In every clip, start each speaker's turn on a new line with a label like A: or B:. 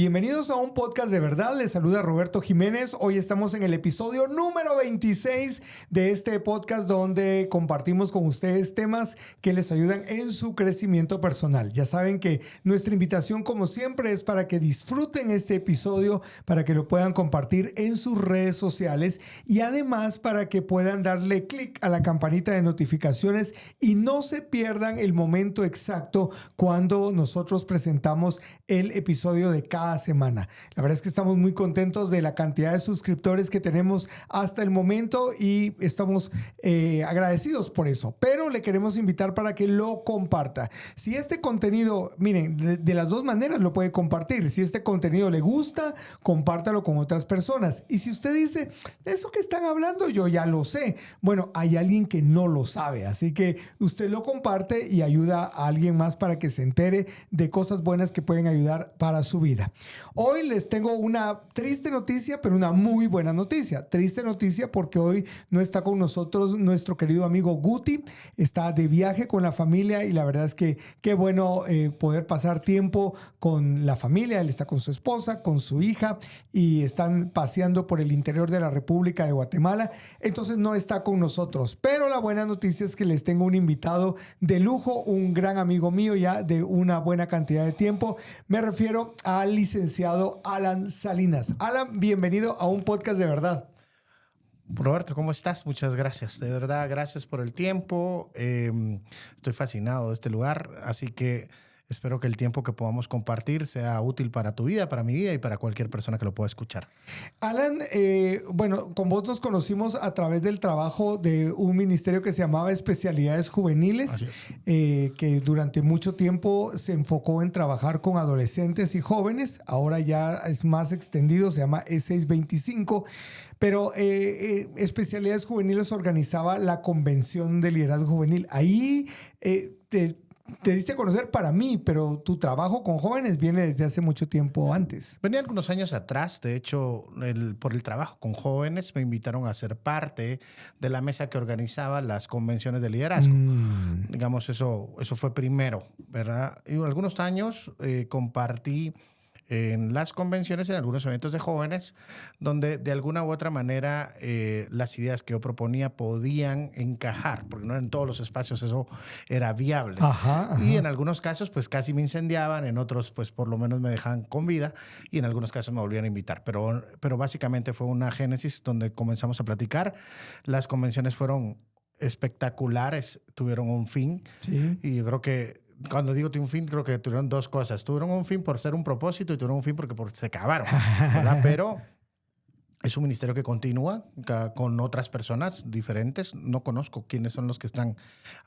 A: Bienvenidos a un podcast de verdad. Les saluda Roberto Jiménez. Hoy estamos en el episodio número 26 de este podcast donde compartimos con ustedes temas que les ayudan en su crecimiento personal. Ya saben que nuestra invitación, como siempre, es para que disfruten este episodio, para que lo puedan compartir en sus redes sociales y además para que puedan darle clic a la campanita de notificaciones y no se pierdan el momento exacto cuando nosotros presentamos el episodio de cada semana. La verdad es que estamos muy contentos de la cantidad de suscriptores que tenemos hasta el momento y estamos agradecidos por eso, pero le queremos invitar para que lo comparta. Si este contenido, miren, de las dos maneras lo puede compartir. Si este contenido le gusta, compártalo con otras personas. Y si usted dice, de eso que están hablando yo ya lo sé, bueno, hay alguien que no lo sabe, así que usted lo comparte y ayuda a alguien más para que se entere de cosas buenas que pueden ayudar para su vida. Hoy les tengo una triste noticia, pero una muy buena noticia. Triste noticia porque hoy no está con nosotros nuestro querido amigo Guti. Está de viaje con la familia y la verdad es que qué bueno poder pasar tiempo con la familia. Él está con su esposa, con su hija y están paseando por el interior de la República de Guatemala. Entonces no está con nosotros. Pero la buena noticia es que les tengo un invitado de lujo, un gran amigo mío ya de una buena cantidad de tiempo. Me refiero al licenciado Alan Salinas. Alan, bienvenido a un podcast de verdad.
B: Roberto, ¿cómo estás? Muchas gracias. De verdad, gracias por el tiempo. Estoy fascinado de este lugar, así que espero que el tiempo que podamos compartir sea útil para tu vida, para mi vida y para cualquier persona que lo pueda escuchar.
A: Alan, bueno, con vos nos conocimos a través del trabajo de un ministerio que se llamaba Especialidades Juveniles, que durante mucho tiempo se enfocó en trabajar con adolescentes y jóvenes. Ahora ya es más extendido, se llama E625. Pero Especialidades Juveniles organizaba la Convención de Liderazgo Juvenil. Ahí te diste a conocer para mí, pero tu trabajo con jóvenes viene desde hace mucho tiempo antes.
B: Venía algunos años atrás, de hecho, por el trabajo con jóvenes me invitaron a ser parte de la mesa que organizaba las convenciones de liderazgo. Digamos, eso fue primero, ¿verdad? Y algunos años compartí en las convenciones, en algunos eventos de jóvenes, donde de alguna u otra manera las ideas que yo proponía podían encajar, porque no en todos los espacios eso era viable.
A: Ajá.
B: Y en algunos casos, pues casi me incendiaban, en otros, pues por lo menos me dejaban con vida, y en algunos casos me volvían a invitar. Pero básicamente fue una génesis donde comenzamos a platicar. Las convenciones fueron espectaculares, tuvieron un fin, sí. Y yo creo que cuando digo un fin, creo que tuvieron dos cosas. Tuvieron un fin por ser un propósito y tuvieron un fin porque se acabaron, ¿verdad? Pero es un ministerio que continúa con otras personas diferentes. No conozco quiénes son los que están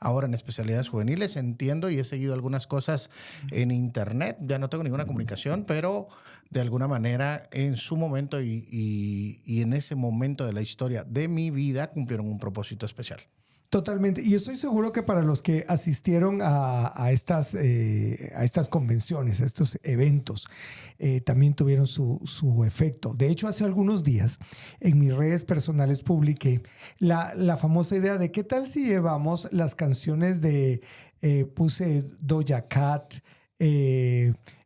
B: ahora en especialidades juveniles. Entiendo y he seguido algunas cosas en internet. Ya no tengo ninguna comunicación, pero de alguna manera en su momento y en ese momento de la historia de mi vida cumplieron un propósito especial.
A: Totalmente. Y yo estoy seguro que para los que asistieron a estas convenciones, a estos eventos, también tuvieron su efecto. De hecho, hace algunos días en mis redes personales publiqué la famosa idea de qué tal si llevamos las canciones de, puse Doja Cat,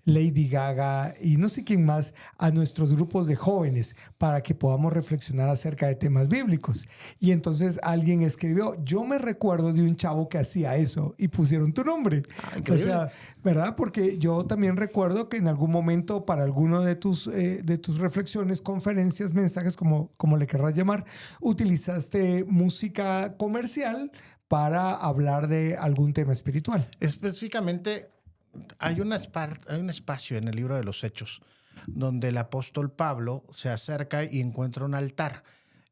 A: Lady Gaga y no sé quién más a nuestros grupos de jóvenes para que podamos reflexionar acerca de temas bíblicos. Y entonces alguien escribió, yo me recuerdo de un chavo que hacía eso y pusieron tu nombre. O sea, ¿verdad? Porque yo también recuerdo que en algún momento para alguno de tus reflexiones, conferencias, mensajes, como le querrás llamar, utilizaste música comercial para hablar de algún tema espiritual.
B: Específicamente, hay un espacio en el libro de los Hechos donde el apóstol Pablo se acerca y encuentra un altar.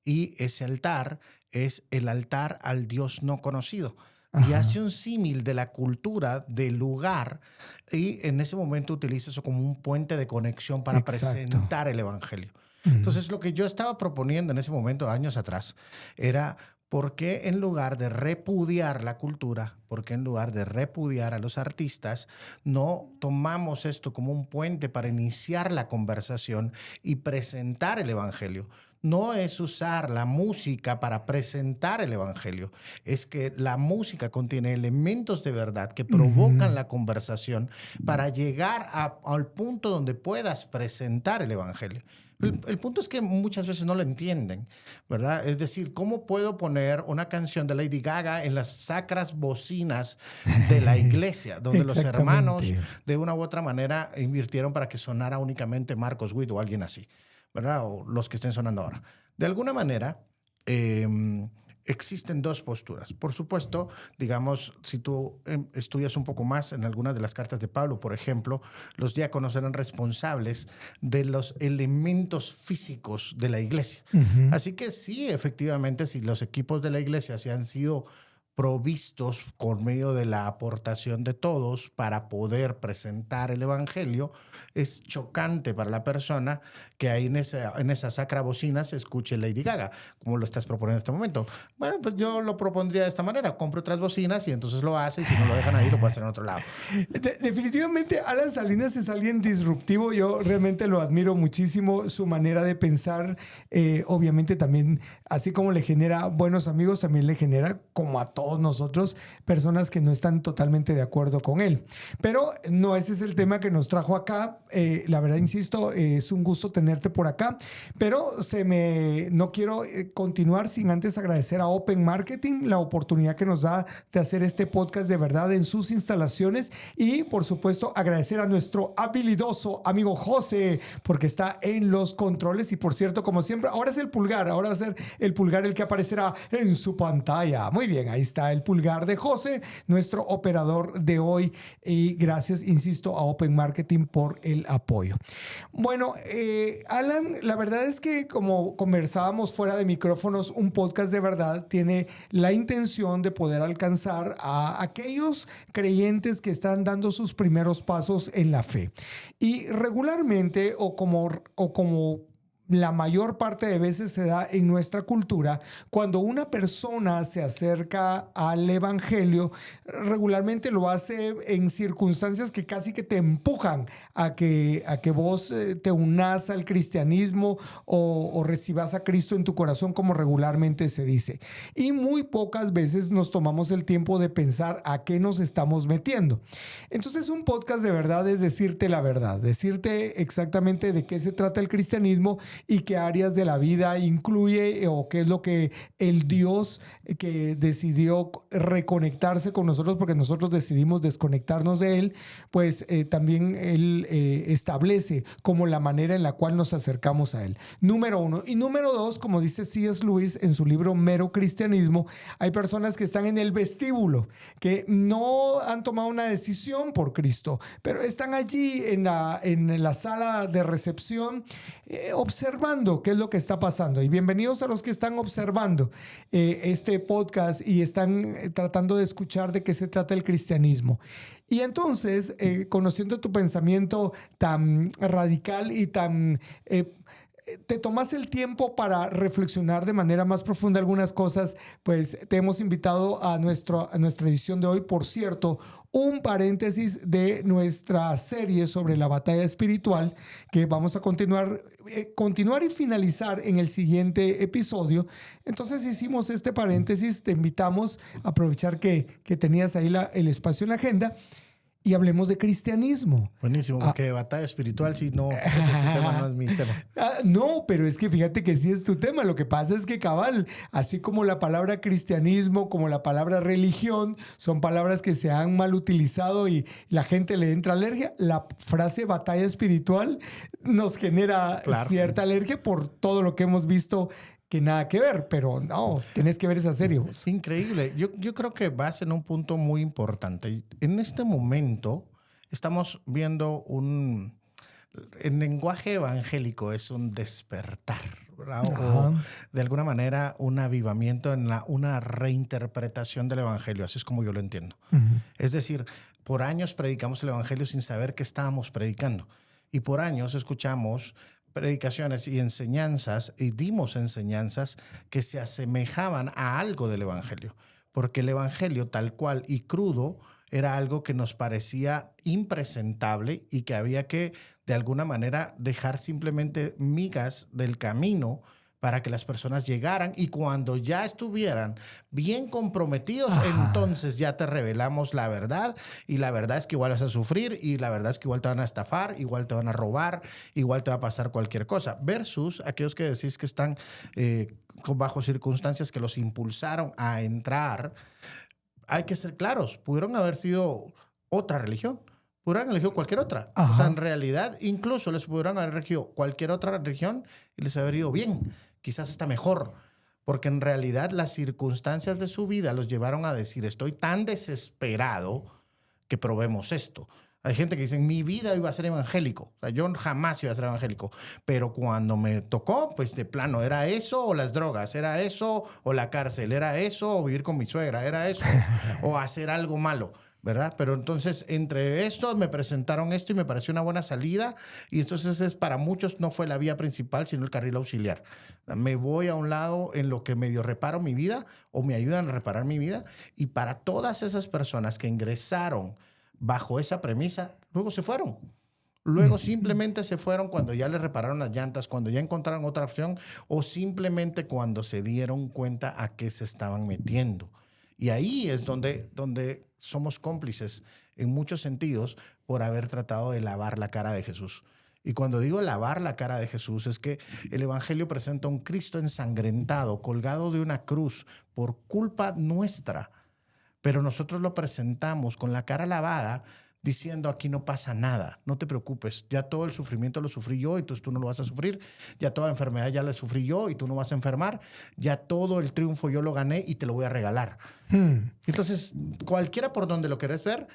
B: Y ese altar es el altar al Dios no conocido. Ajá. Y hace un símil de la cultura del lugar y en ese momento utiliza eso como un puente de conexión para presentar el evangelio. Entonces, lo que yo estaba proponiendo en ese momento, años atrás, era ¿por qué en lugar de repudiar la cultura, por qué en lugar de repudiar a los artistas, no tomamos esto como un puente para iniciar la conversación y presentar el evangelio? no es usar la música para presentar el evangelio, es que la música contiene elementos de verdad que provocan la conversación para llegar al punto donde puedas presentar el evangelio. El punto es que muchas veces no lo entienden, ¿verdad? Es decir, ¿cómo puedo poner una canción de Lady Gaga en las sacras bocinas de la iglesia, donde los hermanos de una u otra manera invirtieron para que sonara únicamente Marcos Witt o alguien así, ¿verdad? O los que estén sonando ahora. De alguna manera, existen dos posturas. Por supuesto, digamos, si tú estudias un poco más en algunas de las cartas de Pablo, por ejemplo, los diáconos eran responsables de los elementos físicos de la iglesia. Así que sí, efectivamente, si los equipos de la iglesia se han sido provistos por medio de la aportación de todos para poder presentar el evangelio, es chocante para la persona que ahí en esa sacra bocina se escuche Lady Gaga, como lo estás proponiendo en este momento. Bueno, pues yo lo propondría de esta manera, compro otras bocinas y entonces lo hace, y si no lo dejan ahí, lo puede hacer en otro lado.
A: Definitivamente Alan Salinas es alguien disruptivo, yo realmente lo admiro muchísimo, su manera de pensar, obviamente también, así como le genera buenos amigos, también le genera, como a todos nosotros, personas que no están totalmente de acuerdo con él. Pero no ese es el tema que nos trajo acá. La verdad, insisto, es un gusto tenerte por acá, pero no quiero continuar sin antes agradecer a Open Marketing la oportunidad que nos da de hacer este podcast de verdad en sus instalaciones y, por supuesto, agradecer a nuestro habilidoso amigo José porque está en los controles y, por cierto, como siempre, ahora es el pulgar, ahora va a ser el pulgar el que aparecerá en su pantalla. Muy bien, ahí está el pulgar de José, nuestro operador de hoy, y gracias, insisto, a Open Marketing por el apoyo. Bueno, Alan, la verdad es que como conversábamos fuera de micrófonos, un podcast de verdad tiene la intención de poder alcanzar a aquellos creyentes que están dando sus primeros pasos en la fe. Y regularmente, o como la mayor parte de veces se da en nuestra cultura, cuando una persona se acerca al evangelio, regularmente lo hace en circunstancias que casi que te empujan a que vos te unas al cristianismo o recibas a Cristo en tu corazón, como regularmente se dice. Y muy pocas veces nos tomamos el tiempo de pensar a qué nos estamos metiendo. Entonces, un podcast de verdad es decirte la verdad, decirte exactamente de qué se trata el cristianismo y qué áreas de la vida incluye o qué es lo que el Dios que decidió reconectarse con nosotros porque nosotros decidimos desconectarnos de Él, pues también Él establece como la manera en la cual nos acercamos a Él. Número uno. Y número dos, como dice C.S. Lewis en su libro Mero Cristianismo, hay personas que están en el vestíbulo, que no han tomado una decisión por Cristo, pero están allí en la sala de recepción observando qué es lo que está pasando. Y bienvenidos a los que están observando este podcast y están tratando de escuchar de qué se trata el cristianismo. Y entonces, conociendo tu pensamiento tan radical y tan... te tomas el tiempo para reflexionar de manera más profunda algunas cosas, pues te hemos invitado a nuestra edición de hoy. Por cierto, un paréntesis de nuestra serie sobre la batalla espiritual que vamos a continuar y finalizar en el siguiente episodio. Entonces hicimos este paréntesis, te invitamos a aprovechar que tenías ahí el espacio en la agenda. Y hablemos de cristianismo.
B: Buenísimo, porque batalla espiritual, sí, no, ese tema no es mi tema.
A: No, pero es que fíjate que sí es tu tema. Lo que pasa es que, cabal, así como la palabra cristianismo, como la palabra religión, son palabras que se han mal utilizado y la gente le entra alergia, la frase batalla espiritual nos genera cierta alergia por todo lo que hemos visto que nada que ver, pero no, tenés que ver esa serie.
B: Es increíble. Yo creo que vas en un punto muy importante. En este momento estamos viendo el lenguaje evangélico es un despertar, ¿verdad? O de alguna manera un avivamiento en una reinterpretación del evangelio. Así es como yo lo entiendo. Es decir, por años predicamos el evangelio sin saber qué estábamos predicando. Y por años escuchamos predicaciones y enseñanzas y dimos enseñanzas que se asemejaban a algo del evangelio, porque el evangelio tal cual y crudo era algo que nos parecía impresentable y que había que de alguna manera dejar simplemente migas del camino para que las personas llegaran y cuando ya estuvieran bien comprometidos,
A: Ajá.
B: entonces ya te revelamos la verdad y la verdad es que igual vas a sufrir y la verdad es que igual te van a estafar, igual te van a robar, igual te va a pasar cualquier cosa. Versus aquellos que decís que están bajo circunstancias que los impulsaron a entrar. Hay que ser claros, pudieron haber sido otra religión. Pudieran haber elegido cualquier otra.
A: Ajá.
B: O sea, en realidad, incluso les pudieran haber elegido cualquier otra religión y les haber ido bien. Quizás hasta mejor. Porque en realidad las circunstancias de su vida los llevaron a decir, estoy tan desesperado que probemos esto. Hay gente que dice, mi vida iba a ser evangélico. O sea, yo jamás iba a ser evangélico. Pero cuando me tocó, pues de plano, era eso o las drogas, era eso o la cárcel, era eso o vivir con mi suegra, era eso o hacer algo malo. ¿Verdad? Pero entonces, entre estos me presentaron esto y me pareció una buena salida. Y entonces, para muchos no fue la vía principal, sino el carril auxiliar. Me voy a un lado en lo que medio reparo mi vida o me ayudan a reparar mi vida. Y para todas esas personas que ingresaron bajo esa premisa, luego se fueron. Luego simplemente se fueron cuando ya les repararon las llantas, cuando ya encontraron otra opción o simplemente cuando se dieron cuenta a qué se estaban metiendo. Y ahí es donde somos cómplices en muchos sentidos por haber tratado de lavar la cara de Jesús. Y cuando digo lavar la cara de Jesús es que el Evangelio presenta a un Cristo ensangrentado, colgado de una cruz por culpa nuestra. Pero nosotros lo presentamos con la cara lavada diciendo aquí no pasa nada, no te preocupes, ya todo el sufrimiento lo sufrí yo y entonces tú no lo vas a sufrir, ya toda la enfermedad ya la sufrí yo y tú no vas a enfermar, ya todo el triunfo yo lo gané y te lo voy a regalar. Entonces, cualquiera por donde lo querés ver,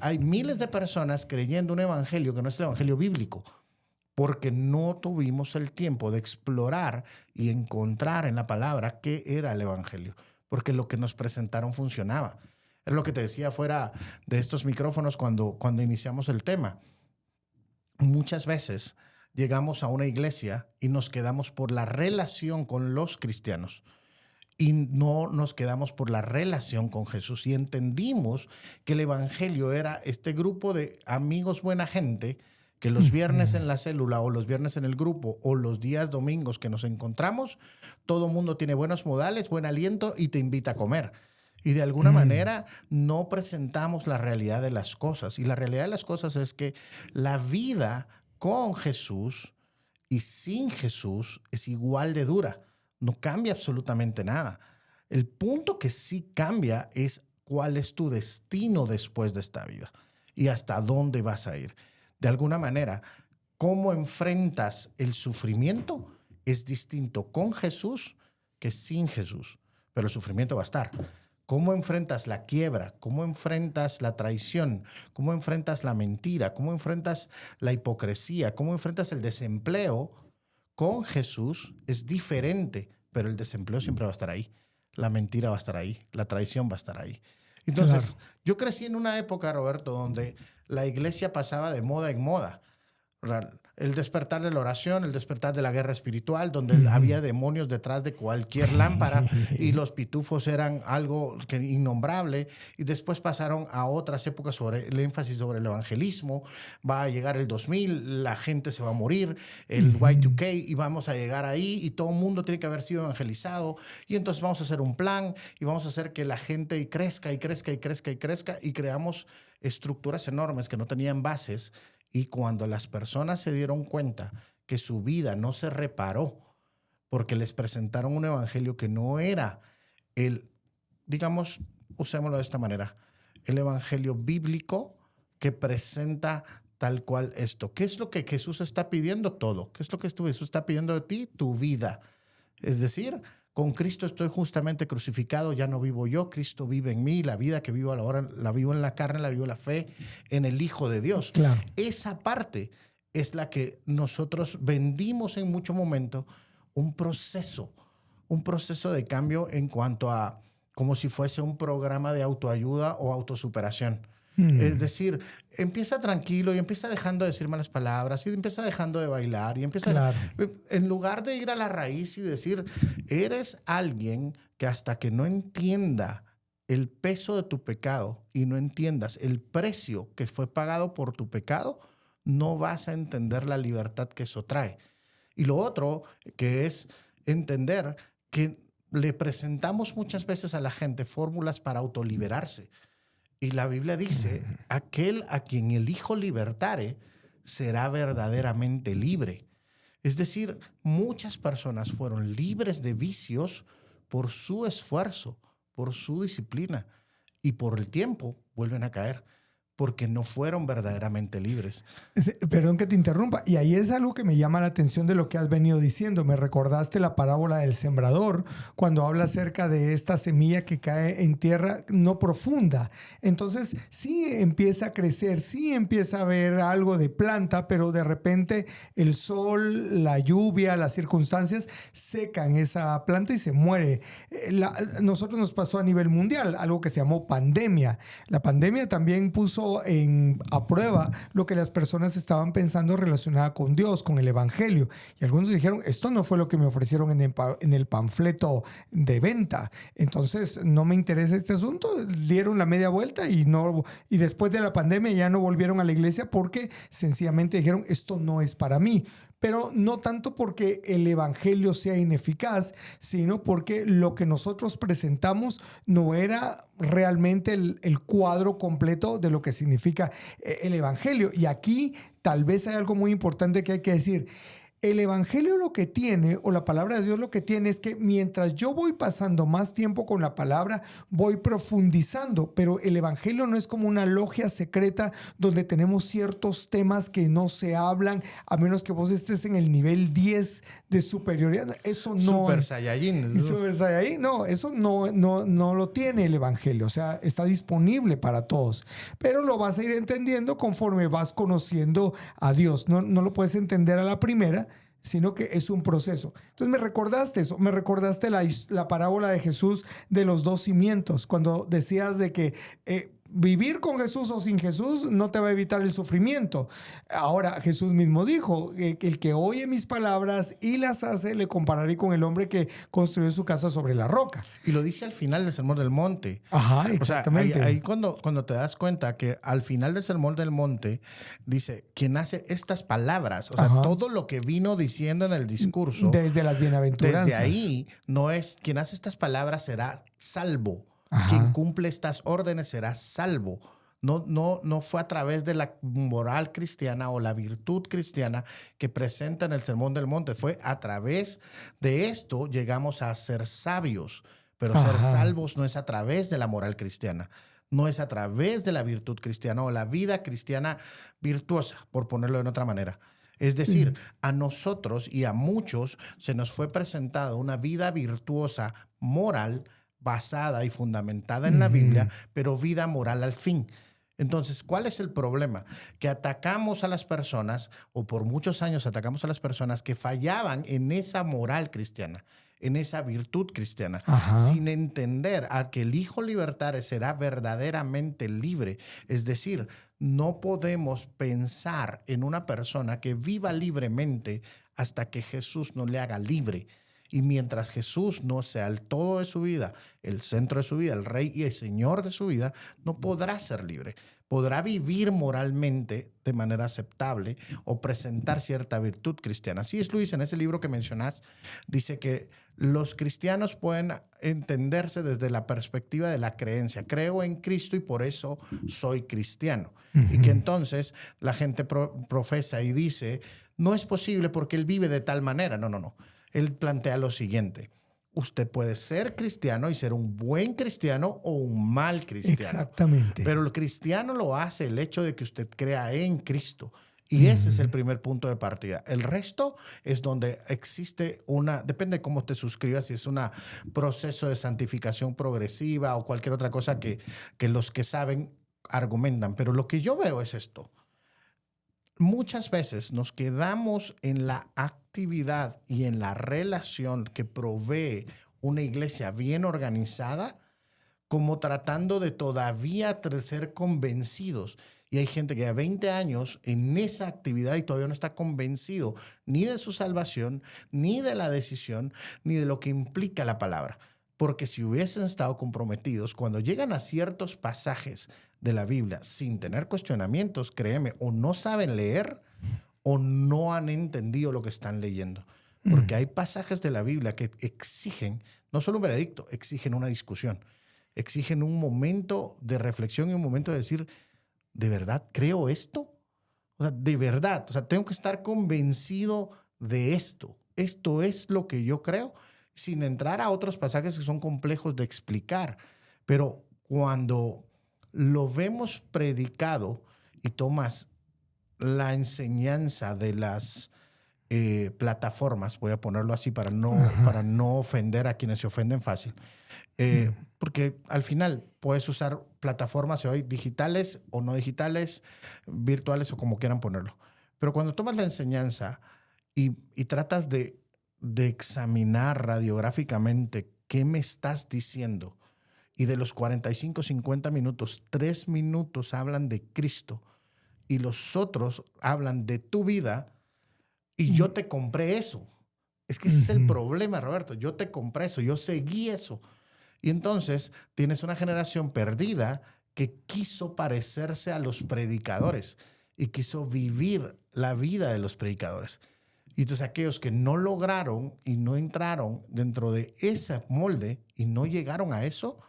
B: hay miles de personas creyendo un evangelio que no es el evangelio bíblico, porque no tuvimos el tiempo de explorar y encontrar en la palabra qué era el evangelio, porque lo que nos presentaron funcionaba. Es lo que te decía fuera de estos micrófonos cuando iniciamos el tema. Muchas veces llegamos a una iglesia y nos quedamos por la relación con los cristianos y no nos quedamos por la relación con Jesús. Y entendimos que el evangelio era este grupo de amigos buena gente que los viernes en la célula o los viernes en el grupo o los días domingos que nos encontramos, todo mundo tiene buenos modales, buen aliento y te invita a comer. Y de alguna manera no presentamos la realidad de las cosas. Y la realidad de las cosas es que la vida con Jesús y sin Jesús es igual de dura. No cambia absolutamente nada. El punto que sí cambia es cuál es tu destino después de esta vida y hasta dónde vas a ir. De alguna manera, cómo enfrentas el sufrimiento es distinto con Jesús que sin Jesús. Pero el sufrimiento va a estar. ¿Cómo enfrentas la quiebra? ¿Cómo enfrentas la traición? ¿Cómo enfrentas la mentira? ¿Cómo enfrentas la hipocresía? ¿Cómo enfrentas el desempleo? Con Jesús es diferente, pero el desempleo siempre va a estar ahí. La mentira va a estar ahí. La traición va a estar ahí. Entonces, yo crecí en una época, Roberto, donde la iglesia pasaba de moda en moda. El despertar de la oración, el despertar de la guerra espiritual, donde había demonios detrás de cualquier lámpara y los pitufos eran algo innombrable. Y después pasaron a otras épocas sobre el énfasis sobre el evangelismo. Va a llegar el 2000, la gente se va a morir, el Y2K, y vamos a llegar ahí y todo el mundo tiene que haber sido evangelizado. Y entonces vamos a hacer un plan y vamos a hacer que la gente crezca y crezca y crezca y crezca y creamos estructuras enormes que no tenían bases. Y cuando las personas se dieron cuenta que su vida no se reparó porque les presentaron un evangelio que no era digamos, usémoslo de esta manera, el evangelio bíblico que presenta tal cual esto. ¿Qué es lo que Jesús está pidiendo? Todo. ¿Qué es lo que Jesús está pidiendo de ti? Tu vida. Es decir, con Cristo estoy justamente crucificado, ya no vivo yo, Cristo vive en mí, la vida que vivo ahora la vivo en la carne, la vivo en la fe, en el Hijo de Dios.
A: Claro.
B: Esa parte es la que nosotros vendimos en mucho momento un proceso de cambio en cuanto a como si fuese un programa de autoayuda o autosuperación. Es decir, empieza tranquilo y empieza dejando de decir malas palabras y empieza dejando de bailar y empieza, en lugar de ir a la raíz y decir, eres alguien que hasta que no entienda el peso de tu pecado y no entiendas el precio que fue pagado por tu pecado, no vas a entender la libertad que eso trae. Y lo otro que es entender que le presentamos muchas veces a la gente fórmulas para autoliberarse. Y la Biblia dice, aquel a quien el Hijo libertare será verdaderamente libre. Es decir, muchas personas fueron libres de vicios por su esfuerzo, por su disciplina, y por el tiempo vuelven a caer porque no fueron verdaderamente libres.
A: Perdón que te interrumpa. Y ahí es algo que me llama la atención de lo que has venido diciendo. Me recordaste la parábola del sembrador cuando habla acerca de esta semilla que cae en tierra no profunda. Entonces sí empieza a crecer, sí empieza a haber algo de planta, pero de repente el sol, la lluvia, las circunstancias secan esa planta y se muere. Nosotros nos pasó a nivel mundial algo que se llamó pandemia. La pandemia también puso a prueba lo que las personas estaban pensando relacionada con Dios, con el Evangelio. Y algunos dijeron, esto no fue lo que me ofrecieron en el panfleto de venta. Entonces, no me interesa este asunto. Dieron la media vuelta y después de la pandemia ya no volvieron a la iglesia porque sencillamente dijeron, esto no es para mí. Pero no tanto porque el evangelio sea ineficaz, sino porque lo que nosotros presentamos no era realmente el cuadro completo de lo que significa el evangelio. Y aquí tal vez hay algo muy importante que hay que decir. El evangelio lo que tiene, o la palabra de Dios lo que tiene, es que mientras yo voy pasando más tiempo con la palabra, voy profundizando, pero el evangelio no es como una logia secreta donde tenemos ciertos temas que no se hablan, a menos que vos estés en el nivel 10 de superioridad. Eso no.
B: Super Saiyajin.
A: Super Saiyajin, no, eso no lo tiene el evangelio, o sea, está disponible para todos, pero lo vas a ir entendiendo conforme vas conociendo a Dios. No lo puedes entender a la primera, sino que es un proceso. Entonces me recordaste eso, me recordaste la parábola de Jesús de los dos cimientos, cuando decías de que vivir con Jesús o sin Jesús no te va a evitar el sufrimiento. Ahora Jesús mismo dijo que el que oye mis palabras y las hace, le compararé con el hombre que construyó su casa sobre la roca.
B: Y lo dice al final del Sermón del Monte.
A: Ajá, exactamente.
B: O sea, ahí cuando te das cuenta que al final del Sermón del Monte dice, quien hace estas palabras, o sea,
A: Ajá,
B: todo lo que vino diciendo en el discurso,
A: desde las bienaventuranzas.
B: desde ahí no es, quien hace estas palabras será salvo.
A: Ajá.
B: Quien cumple estas órdenes será salvo. No fue a través de la moral cristiana o la virtud cristiana que presenta en el Sermón del Monte. Fue a través de esto llegamos a ser sabios. Pero ser salvos no es a través de la moral cristiana. No es a través de la virtud cristiana o la vida cristiana virtuosa, por ponerlo de otra manera. Es decir, a nosotros y a muchos se nos fue presentada una vida virtuosa, moral, basada y fundamentada en la Biblia, pero vida moral al fin. Entonces, ¿cuál es el problema? Que atacamos a las personas, o por muchos años atacamos a las personas que fallaban en esa moral cristiana, en esa virtud cristiana, sin entender a que el Hijo libertare será verdaderamente libre. Es decir, no podemos pensar en una persona que viva libremente hasta que Jesús no le haga libre. Y mientras Jesús no sea el todo de su vida, el centro de su vida, el rey y el señor de su vida, no podrá ser libre. Podrá vivir moralmente de manera aceptable o presentar cierta virtud cristiana. Así es, Luis, en ese libro que mencionas, dice que los cristianos pueden entenderse desde la perspectiva de la creencia. Creo en Cristo y por eso soy cristiano. Y que entonces la gente profesa y dice, no es posible porque él vive de tal manera. No. Él plantea lo siguiente: usted puede ser cristiano y ser un buen cristiano o un mal cristiano.
A: Exactamente.
B: Pero el cristiano lo hace el hecho de que usted crea en Cristo. Y ese es el primer punto de partida. El resto es donde existe depende de cómo te suscribas, si es un proceso de santificación progresiva o cualquier otra cosa que los que saben argumentan. Pero lo que yo veo es esto. Muchas veces nos quedamos en la actividad y en la relación que provee una iglesia bien organizada, como tratando de todavía ser convencidos. Y hay gente que lleva 20 años en esa actividad y todavía no está convencido ni de su salvación, ni de la decisión, ni de lo que implica la palabra. Porque si hubiesen estado comprometidos, cuando llegan a ciertos pasajes de la Biblia sin tener cuestionamientos, créeme, o no saben leer o no han entendido lo que están leyendo. Porque hay pasajes de la Biblia que exigen, no solo un veredicto, exigen una discusión, exigen un momento de reflexión y un momento de decir, ¿de verdad creo esto? O sea, de verdad, o sea, tengo que estar convencido de esto. Esto es lo que yo creo, sin entrar a otros pasajes que son complejos de explicar. Pero cuando lo vemos predicado y tomas la enseñanza de las plataformas, voy a ponerlo así para no ofender a quienes se ofenden fácil, porque al final puedes usar plataformas hoy digitales o no digitales, virtuales o como quieran ponerlo. Pero cuando tomas la enseñanza y tratas de examinar radiográficamente qué me estás diciendo, y de los 45, 50 minutos, 3 minutos hablan de Cristo y los otros hablan de tu vida, y yo te compré eso. Es que ese es el problema, Roberto. Yo te compré eso, yo seguí eso. Y entonces tienes una generación perdida que quiso parecerse a los predicadores y quiso vivir la vida de los predicadores. Y entonces aquellos que no lograron y no entraron dentro de ese molde y no llegaron a eso,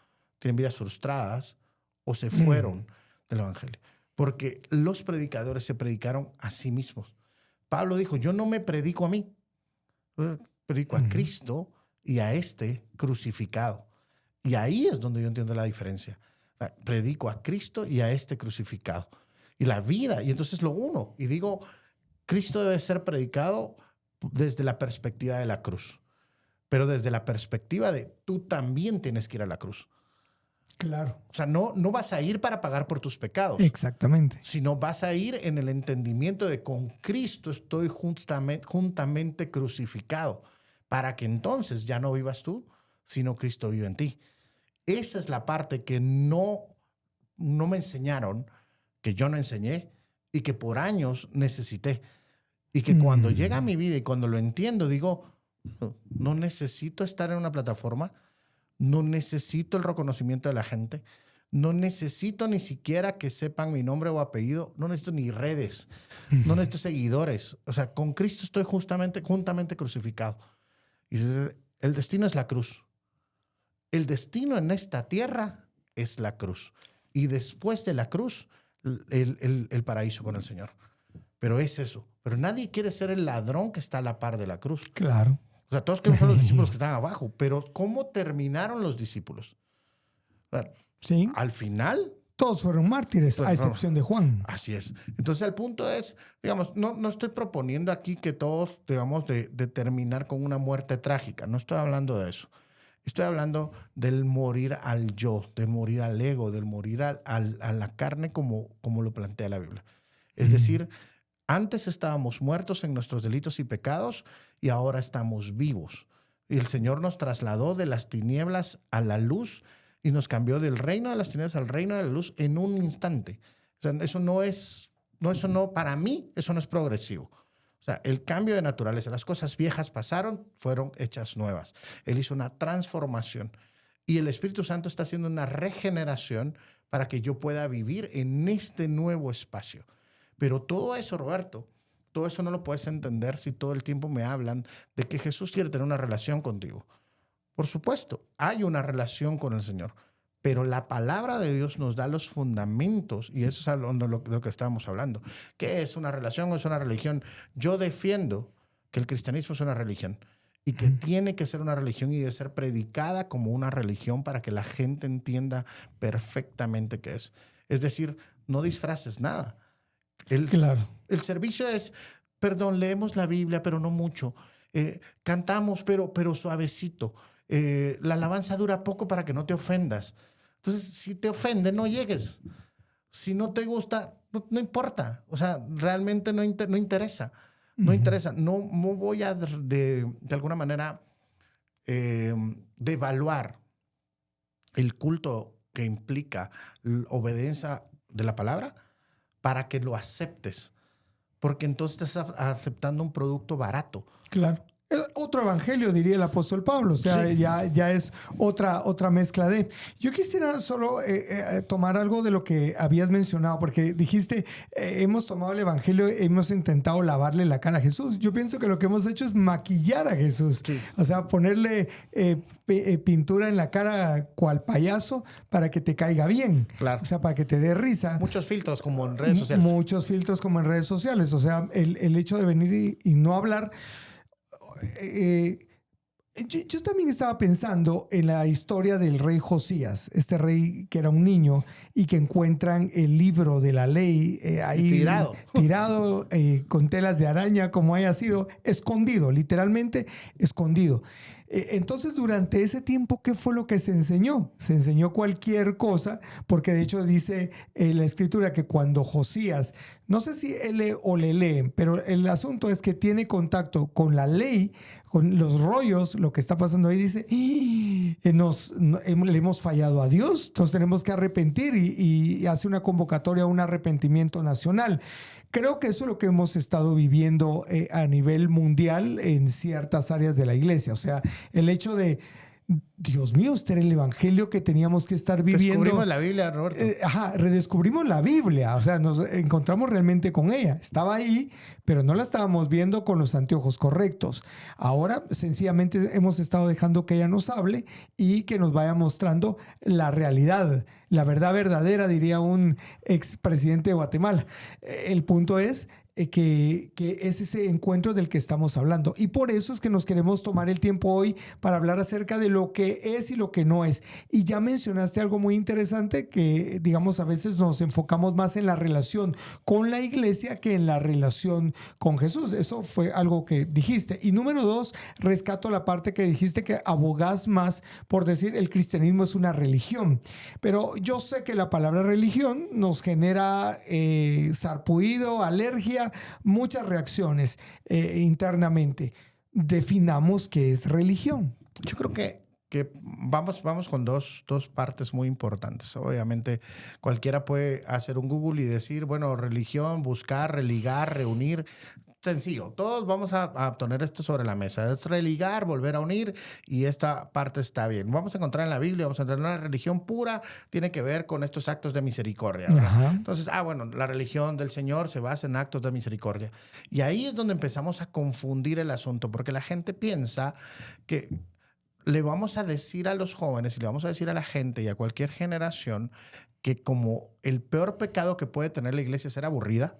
B: tienen vidas frustradas o se fueron del evangelio. Porque los predicadores se predicaron a sí mismos. Pablo dijo, yo no me predico a mí, predico a Cristo y a este crucificado. Y ahí es donde yo entiendo la diferencia. O sea, predico a Cristo y a este crucificado. Y la vida, y entonces lo uno. Y digo, Cristo debe ser predicado desde la perspectiva de la cruz. Pero desde la perspectiva de tú también tienes que ir a la cruz.
A: Claro.
B: O sea, no vas a ir para pagar por tus pecados.
A: Exactamente.
B: Sino vas a ir en el entendimiento de con Cristo estoy juntamente crucificado, para que entonces ya no vivas tú, sino Cristo vive en ti. Esa es la parte que no me enseñaron, que yo no enseñé y que por años necesité. Y que cuando llega a mi vida y cuando lo entiendo, digo, no necesito estar en una plataforma, no necesito el reconocimiento de la gente, no necesito ni siquiera que sepan mi nombre o apellido, no necesito ni redes, no necesito seguidores. O sea, con Cristo estoy juntamente crucificado. Y el destino es la cruz. El destino en esta tierra es la cruz. Y después de la cruz, el paraíso con el Señor. Pero es eso. Pero nadie quiere ser el ladrón que está a la par de la cruz.
A: Claro.
B: O sea, todos queremos ser los discípulos que están abajo. Pero ¿cómo terminaron los discípulos? O sea,
A: Sí.
B: al final...
A: Todos fueron mártires, a excepción de Juan.
B: Así es. Entonces, el punto es, digamos, no estoy proponiendo aquí que todos debamos de terminar con una muerte trágica. No estoy hablando de eso. Estoy hablando del morir al yo, del morir al ego, del morir a la carne como lo plantea la Biblia. Es decir, antes estábamos muertos en nuestros delitos y pecados y ahora estamos vivos. Y el Señor nos trasladó de las tinieblas a la luz y nos cambió del reino de las tinieblas al reino de la luz en un instante. O sea, para mí, eso no es progresivo. O sea, el cambio de naturaleza, las cosas viejas pasaron, fueron hechas nuevas. Él hizo una transformación y el Espíritu Santo está haciendo una regeneración para que yo pueda vivir en este nuevo espacio. Pero todo eso, Roberto, todo eso no lo puedes entender si todo el tiempo me hablan de que Jesús quiere tener una relación contigo. Por supuesto, hay una relación con el Señor, pero la palabra de Dios nos da los fundamentos y eso es lo que estábamos hablando. ¿Qué es una relación o es una religión? Yo defiendo que el cristianismo es una religión y que tiene que ser una religión y debe ser predicada como una religión para que la gente entienda perfectamente qué es. Es decir, no disfraces nada.
A: Claro.
B: El servicio es, perdón, leemos la Biblia, pero no mucho. Cantamos, pero suavecito. La alabanza dura poco para que no te ofendas. Entonces, si te ofende, no llegues. Si no te gusta, no importa. O sea, realmente no interesa. No interesa. No voy a, de alguna manera, devaluar el culto que implica obediencia de la palabra para que lo aceptes. Porque entonces estás aceptando un producto barato.
A: Claro. Otro evangelio, diría el apóstol Pablo. O sea,
B: Sí.
A: ya es otra mezcla de... Yo quisiera solo tomar algo de lo que habías mencionado, porque dijiste, hemos tomado el evangelio, hemos intentado lavarle la cara a Jesús. Yo pienso que lo que hemos hecho es maquillar a Jesús.
B: Sí.
A: O sea, ponerle pintura en la cara cual payaso para que te caiga bien.
B: Claro.
A: O sea, para que te dé risa.
B: Muchos filtros como en redes sociales.
A: Muchos filtros como en redes sociales. O sea, el hecho de venir y no hablar... yo también estaba pensando en la historia del rey Josías, este rey que era un niño y que encuentran el libro de la ley ahí tirado con telas de araña, como haya sido, escondido, literalmente escondido. Entonces, durante ese tiempo, ¿qué fue lo que se enseñó? Se enseñó cualquier cosa, porque de hecho dice la escritura que cuando Josías, no sé si él lee o le leen, pero el asunto es que tiene contacto con la ley, con los rollos, lo que está pasando ahí, dice, le hemos fallado a Dios, entonces tenemos que arrepentir y hace una convocatoria a un arrepentimiento nacional. Creo que eso es lo que hemos estado viviendo a nivel mundial en ciertas áreas de la iglesia. O sea, el hecho de, Dios mío, este era el evangelio que teníamos que estar viviendo.
B: Descubrimos la Biblia, Roberto.
A: Redescubrimos la Biblia. O sea, nos encontramos realmente con ella. Estaba ahí, pero no la estábamos viendo con los anteojos correctos. Ahora, sencillamente, hemos estado dejando que ella nos hable y que nos vaya mostrando la realidad, la verdad verdadera, diría un expresidente de Guatemala. El punto es que es ese encuentro del que estamos hablando. Y por eso es que nos queremos tomar el tiempo hoy para hablar acerca de lo que es y lo que no es. Y ya mencionaste algo muy interesante que, digamos, a veces nos enfocamos más en la relación con la iglesia que en la relación con Jesús. Eso fue algo que dijiste. Y número dos, rescato la parte que dijiste que abogás más por decir el cristianismo es una religión. Pero yo sé que la palabra religión nos genera sarpullido, alergia, muchas reacciones internamente. Definamos qué es religión.
B: Yo creo que vamos con dos partes muy importantes. Obviamente, cualquiera puede hacer un Google y decir, bueno, religión, buscar, religar, reunir. Sencillo, todos vamos a poner esto sobre la mesa. Es religar, volver a unir y esta parte está bien. Vamos a encontrar en la Biblia, vamos a encontrar una religión pura, tiene que ver con estos actos de misericordia, ¿verdad? Entonces, bueno, la religión del Señor se basa en actos de misericordia. Y ahí es donde empezamos a confundir el asunto, porque la gente piensa que le vamos a decir a los jóvenes y le vamos a decir a la gente y a cualquier generación que como el peor pecado que puede tener la iglesia es ser aburrida.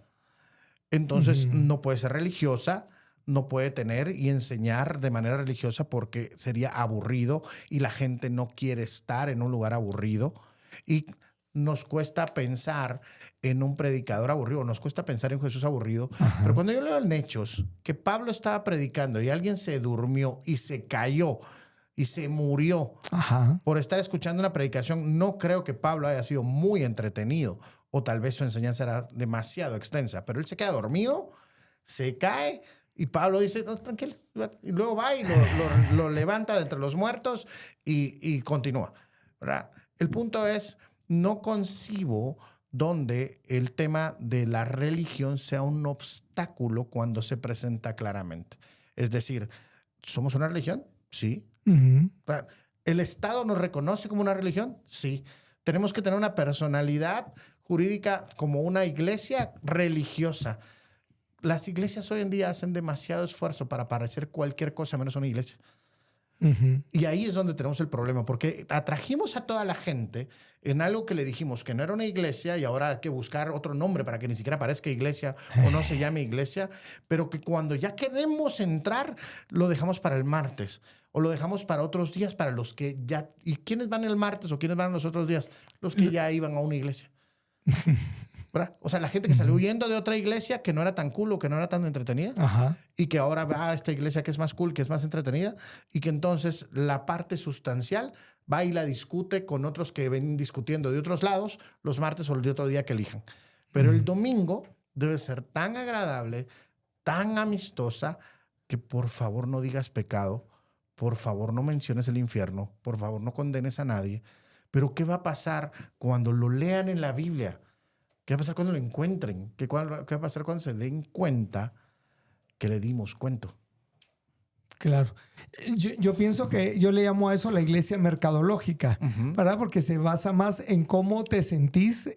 B: Entonces, no puede ser religiosa, no puede tener y enseñar de manera religiosa porque sería aburrido y la gente no quiere estar en un lugar aburrido. Y nos cuesta pensar en un predicador aburrido, nos cuesta pensar en Jesús aburrido. Ajá. Pero cuando yo leo en Hechos que Pablo estaba predicando y alguien se durmió y se cayó y se murió Ajá. por estar escuchando una predicación, no creo que Pablo haya sido muy entretenido. O tal vez su enseñanza era demasiado extensa, pero él se queda dormido, se cae y Pablo dice, no, tranquilo, y luego va y lo levanta de entre los muertos y continúa, ¿verdad? El punto es, no concibo donde el tema de la religión sea un obstáculo cuando se presenta claramente. Es decir, ¿somos una religión? Sí. ¿El Estado nos reconoce como una religión? Sí. Tenemos que tener una personalidad jurídica como una iglesia religiosa. Las iglesias hoy en día hacen demasiado esfuerzo para parecer cualquier cosa menos una iglesia. Y ahí es donde tenemos el problema, porque atrajimos a toda la gente en algo que le dijimos que no era una iglesia y ahora hay que buscar otro nombre para que ni siquiera parezca iglesia o no se llame iglesia, pero que cuando ya queremos entrar, lo dejamos para el martes o lo dejamos para otros días, para los que ya... ¿Y quiénes van el martes o quiénes van los otros días? Los que ya iban a una iglesia. ¿Verdad? O sea, la gente que salió huyendo de otra iglesia que no era tan cool o que no era tan entretenida Ajá. y que ahora va a esta iglesia que es más cool, que es más entretenida y que entonces la parte sustancial va y la discute con otros que ven discutiendo de otros lados los martes o el de otro día que elijan. Pero el domingo debe ser tan agradable, tan amistosa, que por favor no digas pecado, por favor no menciones el infierno, por favor no condenes a nadie. Pero ¿qué va a pasar cuando lo lean en la Biblia? ¿Qué va a pasar cuando lo encuentren? ¿Qué va a pasar cuando se den cuenta que le dimos cuento?
A: Claro. Yo pienso que yo le llamo a eso la iglesia mercadológica, ¿verdad? Porque se basa más en cómo te sentís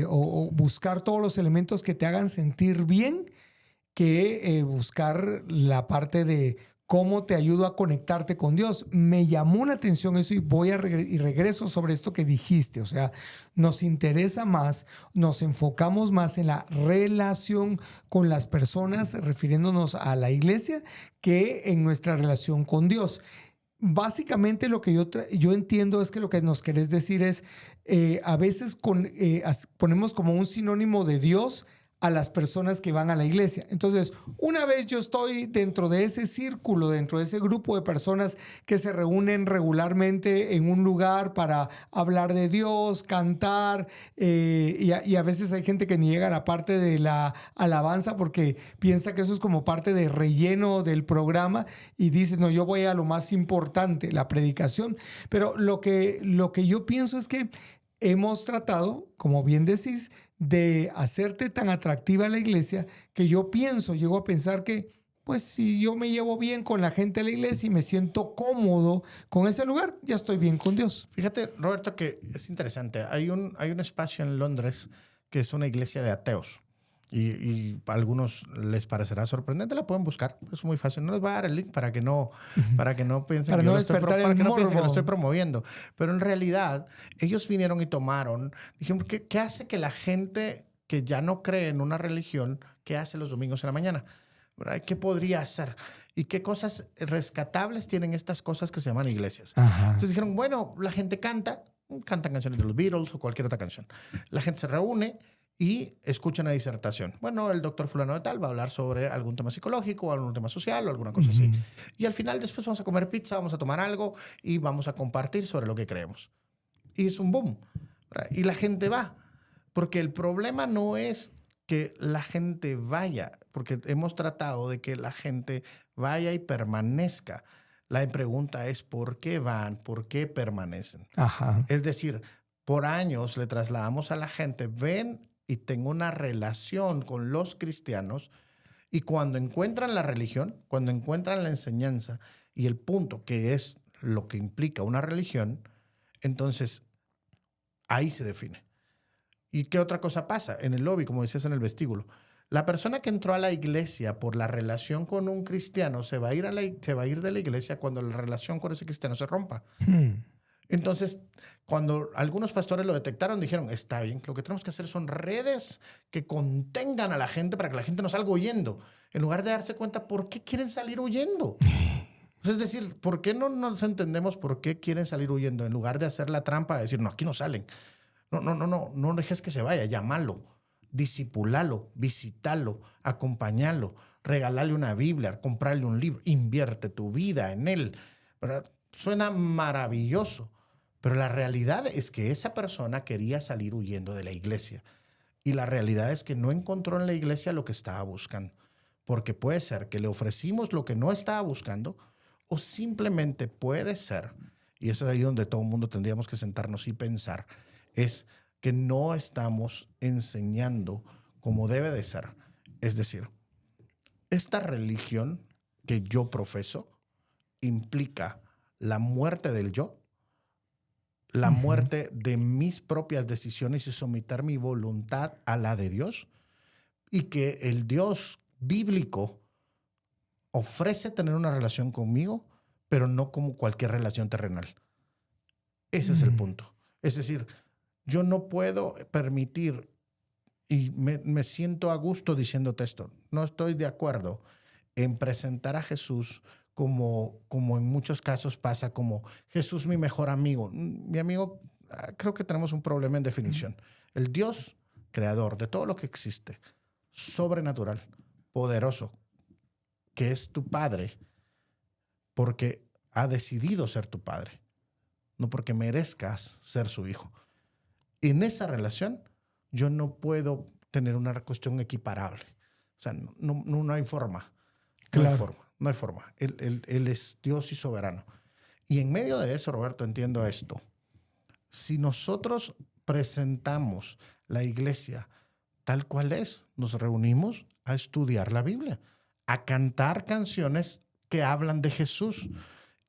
A: o buscar todos los elementos que te hagan sentir bien que buscar la parte de cómo te ayudo a conectarte con Dios. Me llamó la atención eso y y regreso sobre esto que dijiste. O sea, nos interesa más, nos enfocamos más en la relación con las personas, refiriéndonos a la iglesia, que en nuestra relación con Dios. Básicamente lo que yo entiendo es que lo que nos querés decir es, a veces ponemos como un sinónimo de Dios a las personas que van a la iglesia. Entonces, una vez yo estoy dentro de ese círculo, dentro de ese grupo de personas que se reúnen regularmente en un lugar para hablar de Dios, cantar, y a veces hay gente que ni llega a la parte de la alabanza porque piensa que eso es como parte de relleno del programa y dice, no, yo voy a lo más importante, la predicación. Pero lo que yo pienso es que hemos tratado, como bien decís, de hacerte tan atractiva la iglesia que llego a pensar que, pues si yo me llevo bien con la gente de la iglesia y me siento cómodo con ese lugar, ya estoy bien con Dios.
B: Fíjate, Roberto, que es interesante. Hay un espacio en Londres que es una iglesia de ateos. Y a algunos les parecerá sorprendente, la pueden buscar, es muy fácil. No les voy a dar el link para que no piensen
A: para
B: que,
A: no
B: yo
A: despertar el morbo.
B: piensen que lo estoy promoviendo. Pero en realidad, ellos vinieron y dijeron, ¿qué hace que la gente que ya no cree en una religión, qué hace los domingos en la mañana? ¿Verdad? ¿Qué podría hacer? ¿Y qué cosas rescatables tienen estas cosas que se llaman iglesias?
A: Ajá.
B: Entonces dijeron, bueno, la gente cantan canciones de los Beatles o cualquier otra canción. La gente se reúne y escucha una disertación. Bueno, el doctor fulano de tal va a hablar sobre algún tema psicológico o algún tema social o alguna cosa así. Y al final después vamos a comer pizza, vamos a tomar algo y vamos a compartir sobre lo que creemos. Y es un boom, ¿verdad? Y la gente va. Porque el problema no es que la gente vaya, porque hemos tratado de que la gente vaya y permanezca. La pregunta es ¿por qué van? ¿Por qué permanecen?
A: Ajá.
B: Es decir, por años le trasladamos a la gente, ven y tengo una relación con los cristianos, y cuando encuentran la religión, cuando encuentran la enseñanza y el punto que es lo que implica una religión, entonces ahí se define. ¿Y qué otra cosa pasa? En el lobby, como decías, en el vestíbulo. La persona que entró a la iglesia por la relación con un cristiano se va a ir de la iglesia cuando la relación con ese cristiano se rompa. Entonces, cuando algunos pastores lo detectaron, dijeron, está bien, lo que tenemos que hacer son redes que contengan a la gente para que la gente no salga huyendo, en lugar de darse cuenta por qué quieren salir huyendo. Es decir, ¿por qué no nos entendemos por qué quieren salir huyendo? En lugar de hacer la trampa de decir, no, aquí no salen. No dejes que se vaya, llámalo, discipulalo, visítalo, acompañalo, regálale una Biblia, comprarle un libro, invierte tu vida en él, ¿verdad? Suena maravilloso. Pero la realidad es que esa persona quería salir huyendo de la iglesia. Y la realidad es que no encontró en la iglesia lo que estaba buscando. Porque puede ser que le ofrecimos lo que no estaba buscando, o simplemente puede ser, y eso es ahí donde todo el mundo tendríamos que sentarnos y pensar, es que no estamos enseñando como debe de ser. Es decir, esta religión que yo profeso implica la muerte del yo, la muerte de mis propias decisiones y someter mi voluntad a la de Dios, y que el Dios bíblico ofrece tener una relación conmigo, pero no como cualquier relación terrenal. Ese es el punto. Es decir, yo no puedo permitir, y me siento a gusto diciéndote esto, no estoy de acuerdo en presentar a Jesús como en muchos casos pasa, como Jesús mi mejor amigo. Mi amigo, creo que tenemos un problema en definición. El Dios creador de todo lo que existe, sobrenatural, poderoso, que es tu Padre, porque ha decidido ser tu Padre, no porque merezcas ser su hijo. En esa relación yo no puedo tener una cuestión equiparable. O sea, no hay forma.
A: Claro.
B: No hay forma. Él es Dios y soberano. Y en medio de eso, Roberto, entiendo esto. Si nosotros presentamos la iglesia tal cual es, nos reunimos a estudiar la Biblia, a cantar canciones que hablan de Jesús.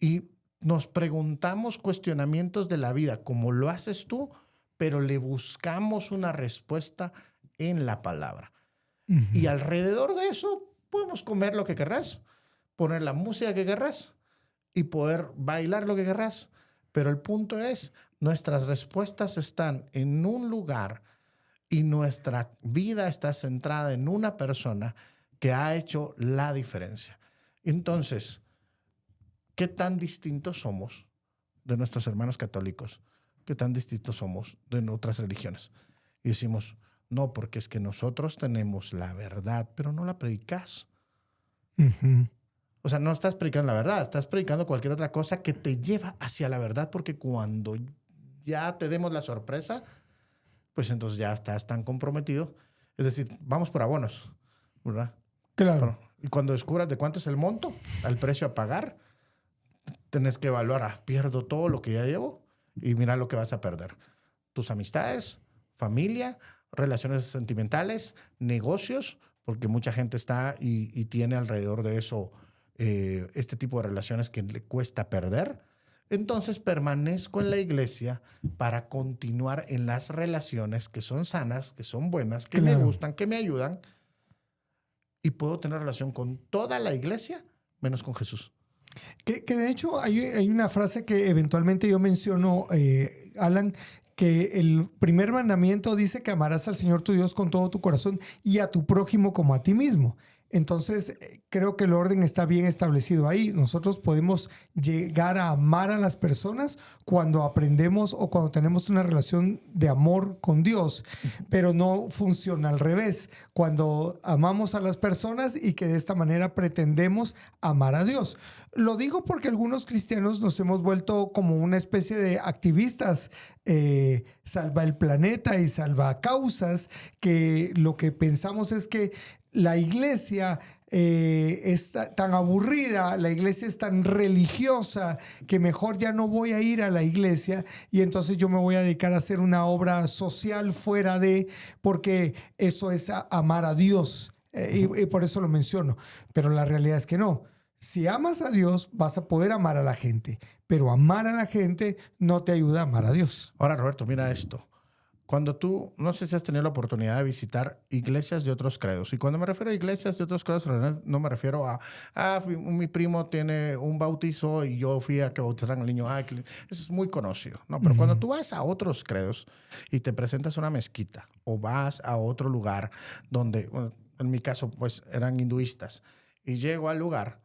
B: Y nos preguntamos cuestionamientos de la vida, como lo haces tú, pero le buscamos una respuesta en la palabra.
A: Uh-huh.
B: Y alrededor de eso podemos comer lo que querrás, poner la música que querrás y poder bailar lo que querrás. Pero el punto es, nuestras respuestas están en un lugar y nuestra vida está centrada en una persona que ha hecho la diferencia. Entonces, ¿qué tan distintos somos de nuestros hermanos católicos? ¿Qué tan distintos somos de otras religiones? Y decimos, no, porque es que nosotros tenemos la verdad, pero no la predicas.
A: Uh-huh.
B: O sea, no estás predicando la verdad, estás predicando cualquier otra cosa que te lleva hacia la verdad, porque cuando ya te demos la sorpresa, pues entonces ya estás tan comprometido. Es decir, vamos por abonos, ¿verdad?
A: Claro.
B: Y cuando descubras de cuánto es el monto, al precio a pagar, tenés que evaluar, pierdo todo lo que ya llevo y mira lo que vas a perder. Tus amistades, familia, relaciones sentimentales, negocios, porque mucha gente está y tiene alrededor de eso este tipo de relaciones que le cuesta perder. Entonces permanezco en la iglesia para continuar en las relaciones que son sanas, que son buenas, que me gustan, que me ayudan, y puedo tener relación con toda la iglesia menos con Jesús.
A: Que de hecho hay una frase que eventualmente yo menciono, Alan, que el primer mandamiento dice que amarás al Señor tu Dios con todo tu corazón y a tu prójimo como a ti mismo. Entonces, creo que el orden está bien establecido ahí. Nosotros podemos llegar a amar a las personas cuando aprendemos o cuando tenemos una relación de amor con Dios, pero no funciona al revés. Cuando amamos a las personas y que de esta manera pretendemos amar a Dios. Lo digo porque algunos cristianos nos hemos vuelto como una especie de activistas, salva el planeta y salva causas, que lo que pensamos es que la iglesia es tan aburrida, la iglesia es tan religiosa que mejor ya no voy a ir a la iglesia y entonces yo me voy a dedicar a hacer una obra social fuera de, porque eso es amar a Dios, y por eso lo menciono. Pero la realidad es que no. Si amas a Dios, vas a poder amar a la gente, pero amar a la gente no te ayuda a amar a Dios.
B: Ahora, Roberto, mira esto. Cuando tú, no sé si has tenido la oportunidad de visitar iglesias de otros credos. Y cuando me refiero a iglesias de otros credos, no me refiero a, mi primo tiene un bautizo y yo fui a que bautizaran al niño. Eso es muy conocido, ¿no? Pero cuando tú vas a otros credos y te presentas a una mezquita o vas a otro lugar donde, bueno, en mi caso, pues eran hinduistas, y llego al lugar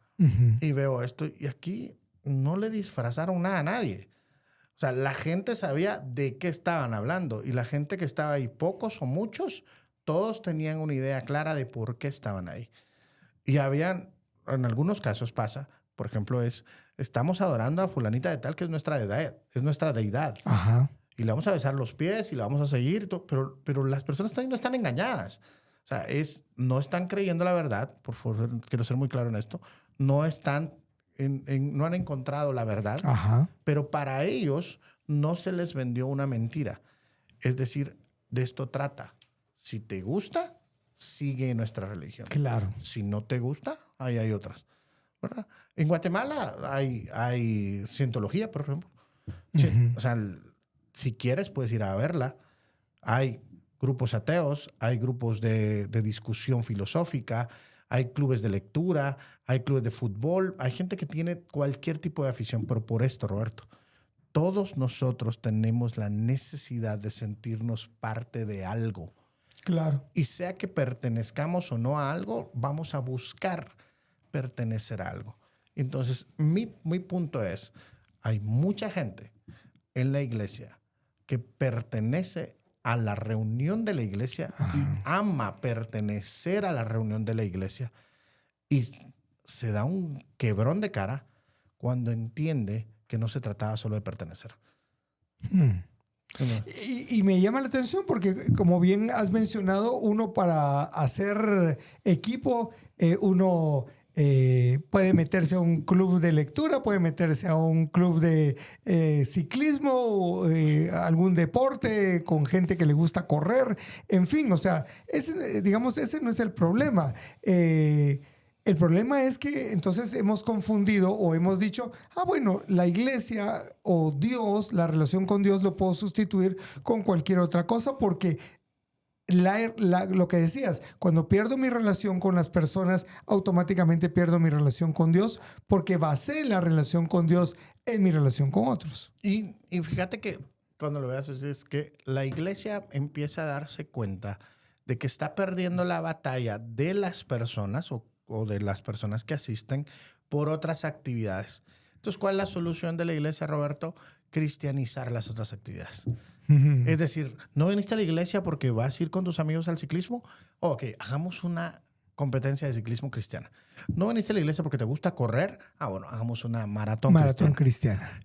B: y veo esto, y aquí no le disfrazaron nada a nadie. O sea, la gente sabía de qué estaban hablando y la gente que estaba ahí, pocos o muchos, todos tenían una idea clara de por qué estaban ahí. Y habían, en algunos casos pasa, por ejemplo, estamos adorando a fulanita de tal que es nuestra deidad.
A: Ajá.
B: Y le vamos a besar los pies y la vamos a seguir, pero las personas también no están engañadas. O sea, no están creyendo la verdad, por favor, quiero ser muy claro en esto, no están... no han encontrado la verdad,
A: Ajá.
B: pero para ellos no se les vendió una mentira. Es decir, de esto trata. Si te gusta, sigue nuestra religión.
A: Claro.
B: Si no te gusta, ahí hay otras, ¿verdad? En Guatemala hay cientología, por ejemplo. O sea, si quieres, puedes ir a verla. Hay grupos ateos, hay grupos de discusión filosófica, hay clubes de lectura, hay clubes de fútbol, hay gente que tiene cualquier tipo de afición, pero por esto, Roberto, todos nosotros tenemos la necesidad de sentirnos parte de algo.
A: Claro.
B: Y sea que pertenezcamos o no a algo, vamos a buscar pertenecer a algo. Entonces, mi punto es, hay mucha gente en la iglesia que pertenece a la reunión de la iglesia y ama pertenecer a la reunión de la iglesia y se da un quebrón de cara cuando entiende que no se trataba solo de pertenecer.
A: Y me llama la atención porque, como bien has mencionado, uno para hacer equipo, uno puede meterse a un club de lectura, puede meterse a un club de ciclismo, algún deporte con gente que le gusta correr, en fin, o sea, ese no es el problema. El problema es que entonces hemos confundido o hemos dicho, bueno, la iglesia o Dios, la relación con Dios lo puedo sustituir con cualquier otra cosa porque lo que decías, cuando pierdo mi relación con las personas, automáticamente pierdo mi relación con Dios porque basé la relación con Dios en mi relación con otros.
B: Y fíjate que cuando lo veas es que la iglesia empieza a darse cuenta de que está perdiendo la batalla de las personas o de las personas que asisten por otras actividades. Entonces, ¿cuál es la solución de la iglesia, Roberto? Cristianizar las otras actividades. Es decir, ¿no viniste a la iglesia porque vas a ir con tus amigos al ciclismo? Ok, hagamos una competencia de ciclismo cristiana. ¿No viniste a la iglesia porque te gusta correr? Bueno, hagamos una maratón
A: cristiana.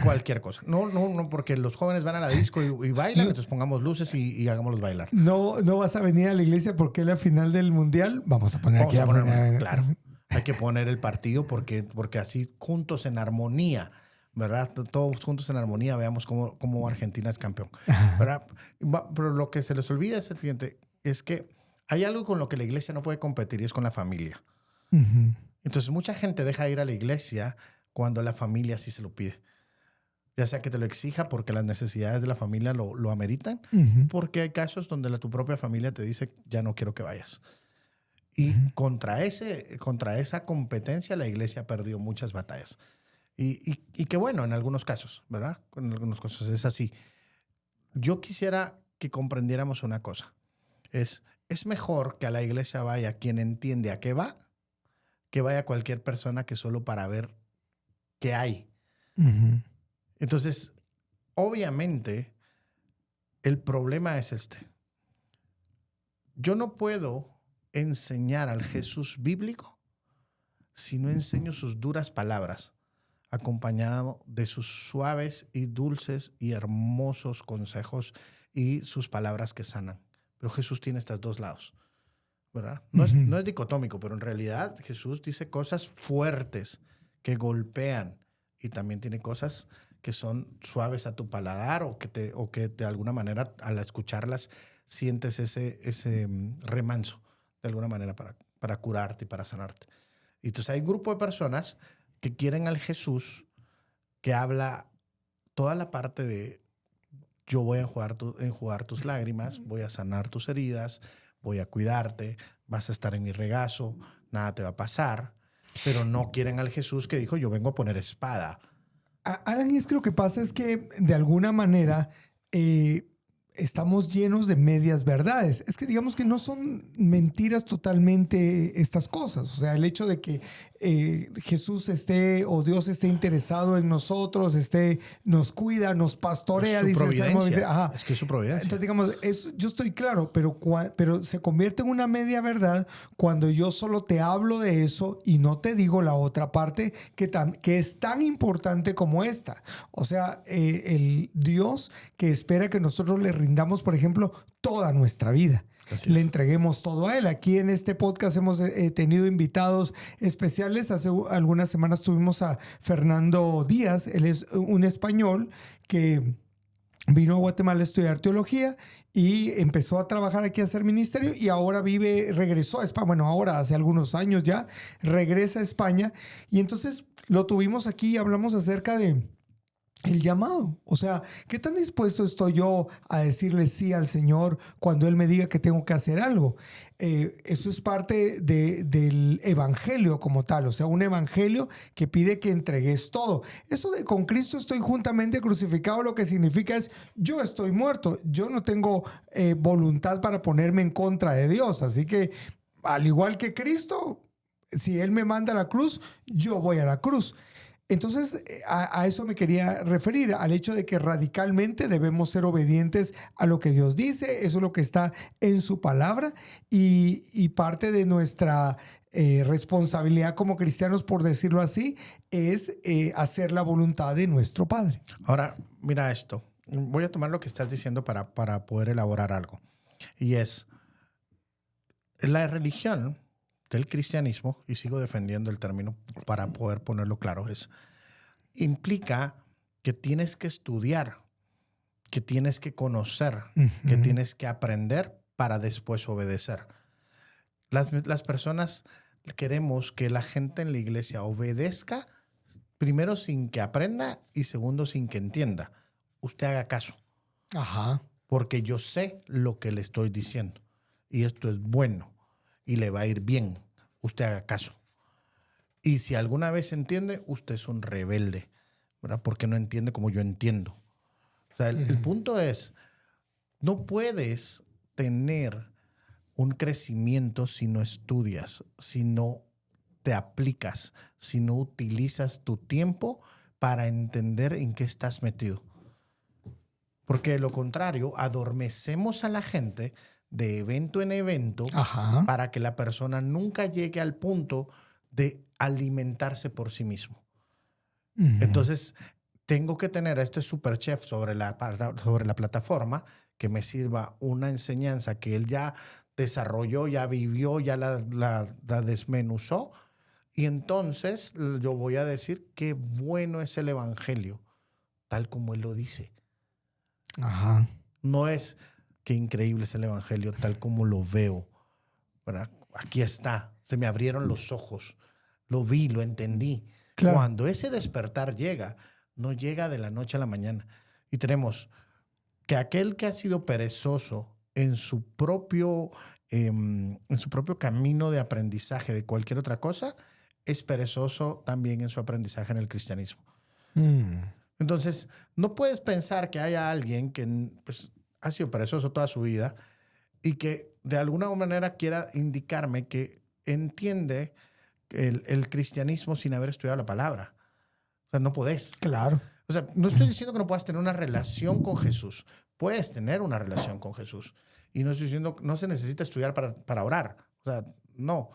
B: Cualquier cosa. No, porque los jóvenes van a la disco y bailan, entonces pongamos luces y hagámoslos bailar.
A: No vas a venir a la iglesia porque es la final del mundial. Vamos a poner
B: claro. Hay que poner el partido porque así juntos en armonía, ¿verdad? Todos juntos en armonía veamos cómo Argentina es campeón, ¿verdad? Pero lo que se les olvida es el siguiente, es que hay algo con lo que la iglesia no puede competir y es con la familia. Entonces mucha gente deja de ir a la iglesia cuando la familia sí se lo pide. Ya sea que te lo exija porque las necesidades de la familia lo ameritan, porque hay casos donde tu propia familia te dice, ya no quiero que vayas. Y contra esa competencia la iglesia ha perdido muchas batallas. Y que bueno, en algunos casos, ¿verdad? En algunos casos es así. Yo quisiera que comprendiéramos una cosa. Es mejor que a la iglesia vaya quien entiende a qué va, que vaya cualquier persona que solo para ver qué hay. Entonces, obviamente, el problema es este. Yo no puedo enseñar al Jesús bíblico si no enseño sus duras palabras, acompañado de sus suaves y dulces y hermosos consejos y sus palabras que sanan. Pero Jesús tiene estos dos lados, ¿verdad? No es dicotómico, pero en realidad Jesús dice cosas fuertes que golpean y también tiene cosas que son suaves a tu paladar o que de alguna manera al escucharlas sientes ese remanso de alguna manera para curarte y para sanarte. Y entonces hay un grupo de personas que quieren al Jesús que habla toda la parte de yo voy a enjugar tus lágrimas, voy a sanar tus heridas, voy a cuidarte, vas a estar en mi regazo, nada te va a pasar, pero no quieren al Jesús que dijo yo vengo a poner espada.
A: Alan, y es que lo que pasa es que de alguna manera estamos llenos de medias verdades. Es que digamos que no son mentiras totalmente estas cosas. O sea, el hecho de que Jesús o Dios esté interesado en nosotros, nos cuida, nos pastorea.
B: Es su providencia. Es que es su providencia.
A: Entonces, digamos, yo estoy claro, pero se convierte en una media verdad cuando yo solo te hablo de eso y no te digo la otra parte que es tan importante como esta. O sea, el Dios que espera que nosotros le rindamos, por ejemplo, toda nuestra vida. Le entreguemos todo a Él. Aquí en este podcast hemos tenido invitados especiales. Hace algunas semanas tuvimos a Fernando Díaz. Él es un español que vino a Guatemala a estudiar teología y empezó a trabajar aquí a hacer ministerio y ahora regresó a España. Bueno, ahora hace algunos años ya regresa a España y entonces lo tuvimos aquí y hablamos acerca de el llamado. O sea, ¿qué tan dispuesto estoy yo a decirle sí al Señor cuando Él me diga que tengo que hacer algo? Eso es parte del evangelio como tal. O sea, un evangelio que pide que entregues todo. Eso de con Cristo estoy juntamente crucificado, lo que significa es yo estoy muerto. Yo no tengo voluntad para ponerme en contra de Dios. Así que, al igual que Cristo, si Él me manda a la cruz, yo voy a la cruz. Entonces, a eso me quería referir, al hecho de que radicalmente debemos ser obedientes a lo que Dios dice. Eso es lo que está en su palabra y parte de nuestra responsabilidad como cristianos, por decirlo así, es hacer la voluntad de nuestro Padre.
B: Ahora, mira esto. Voy a tomar lo que estás diciendo para poder elaborar algo. Y es, la religión del cristianismo, y sigo defendiendo el término para poder ponerlo claro, implica que tienes que estudiar, que tienes que conocer, que tienes que aprender para después obedecer. Las personas queremos que la gente en la iglesia obedezca, primero sin que aprenda y segundo sin que entienda. Usted haga caso.
A: Ajá.
B: Porque yo sé lo que le estoy diciendo. Y esto es bueno. Y le va a ir bien. Usted haga caso. Y si alguna vez entiende, usted es un rebelde, ¿verdad? Porque no entiende como yo entiendo. O sea, el punto es, no puedes tener un crecimiento si no estudias, si no te aplicas, si no utilizas tu tiempo para entender en qué estás metido. Porque de lo contrario, adormecemos a la gente de evento en evento.
A: Ajá.
B: Para que la persona nunca llegue al punto de alimentarse por sí mismo. Entonces, tengo que tener a este superchef sobre la plataforma que me sirva una enseñanza que él ya desarrolló, ya vivió, ya la desmenuzó. Y entonces yo voy a decir qué bueno es el evangelio, tal como él lo dice.
A: Ajá.
B: No es qué increíble es el evangelio, tal como lo veo, ¿verdad? Aquí está, se me abrieron los ojos, lo vi, lo entendí.
A: Claro.
B: Cuando ese despertar llega, no llega de la noche a la mañana. Y tenemos que aquel que ha sido perezoso en su propio camino de aprendizaje de cualquier otra cosa, es perezoso también en su aprendizaje en el cristianismo. Entonces, no puedes pensar que haya alguien que pues, ha sido perezoso toda su vida y que de alguna manera quiera indicarme que entiende el cristianismo sin haber estudiado la palabra. O sea, no podés.
A: Claro.
B: O sea, no estoy diciendo que no puedas tener una relación con Jesús. Puedes tener una relación con Jesús. Y no estoy diciendo que no se necesita estudiar para orar. O sea, no.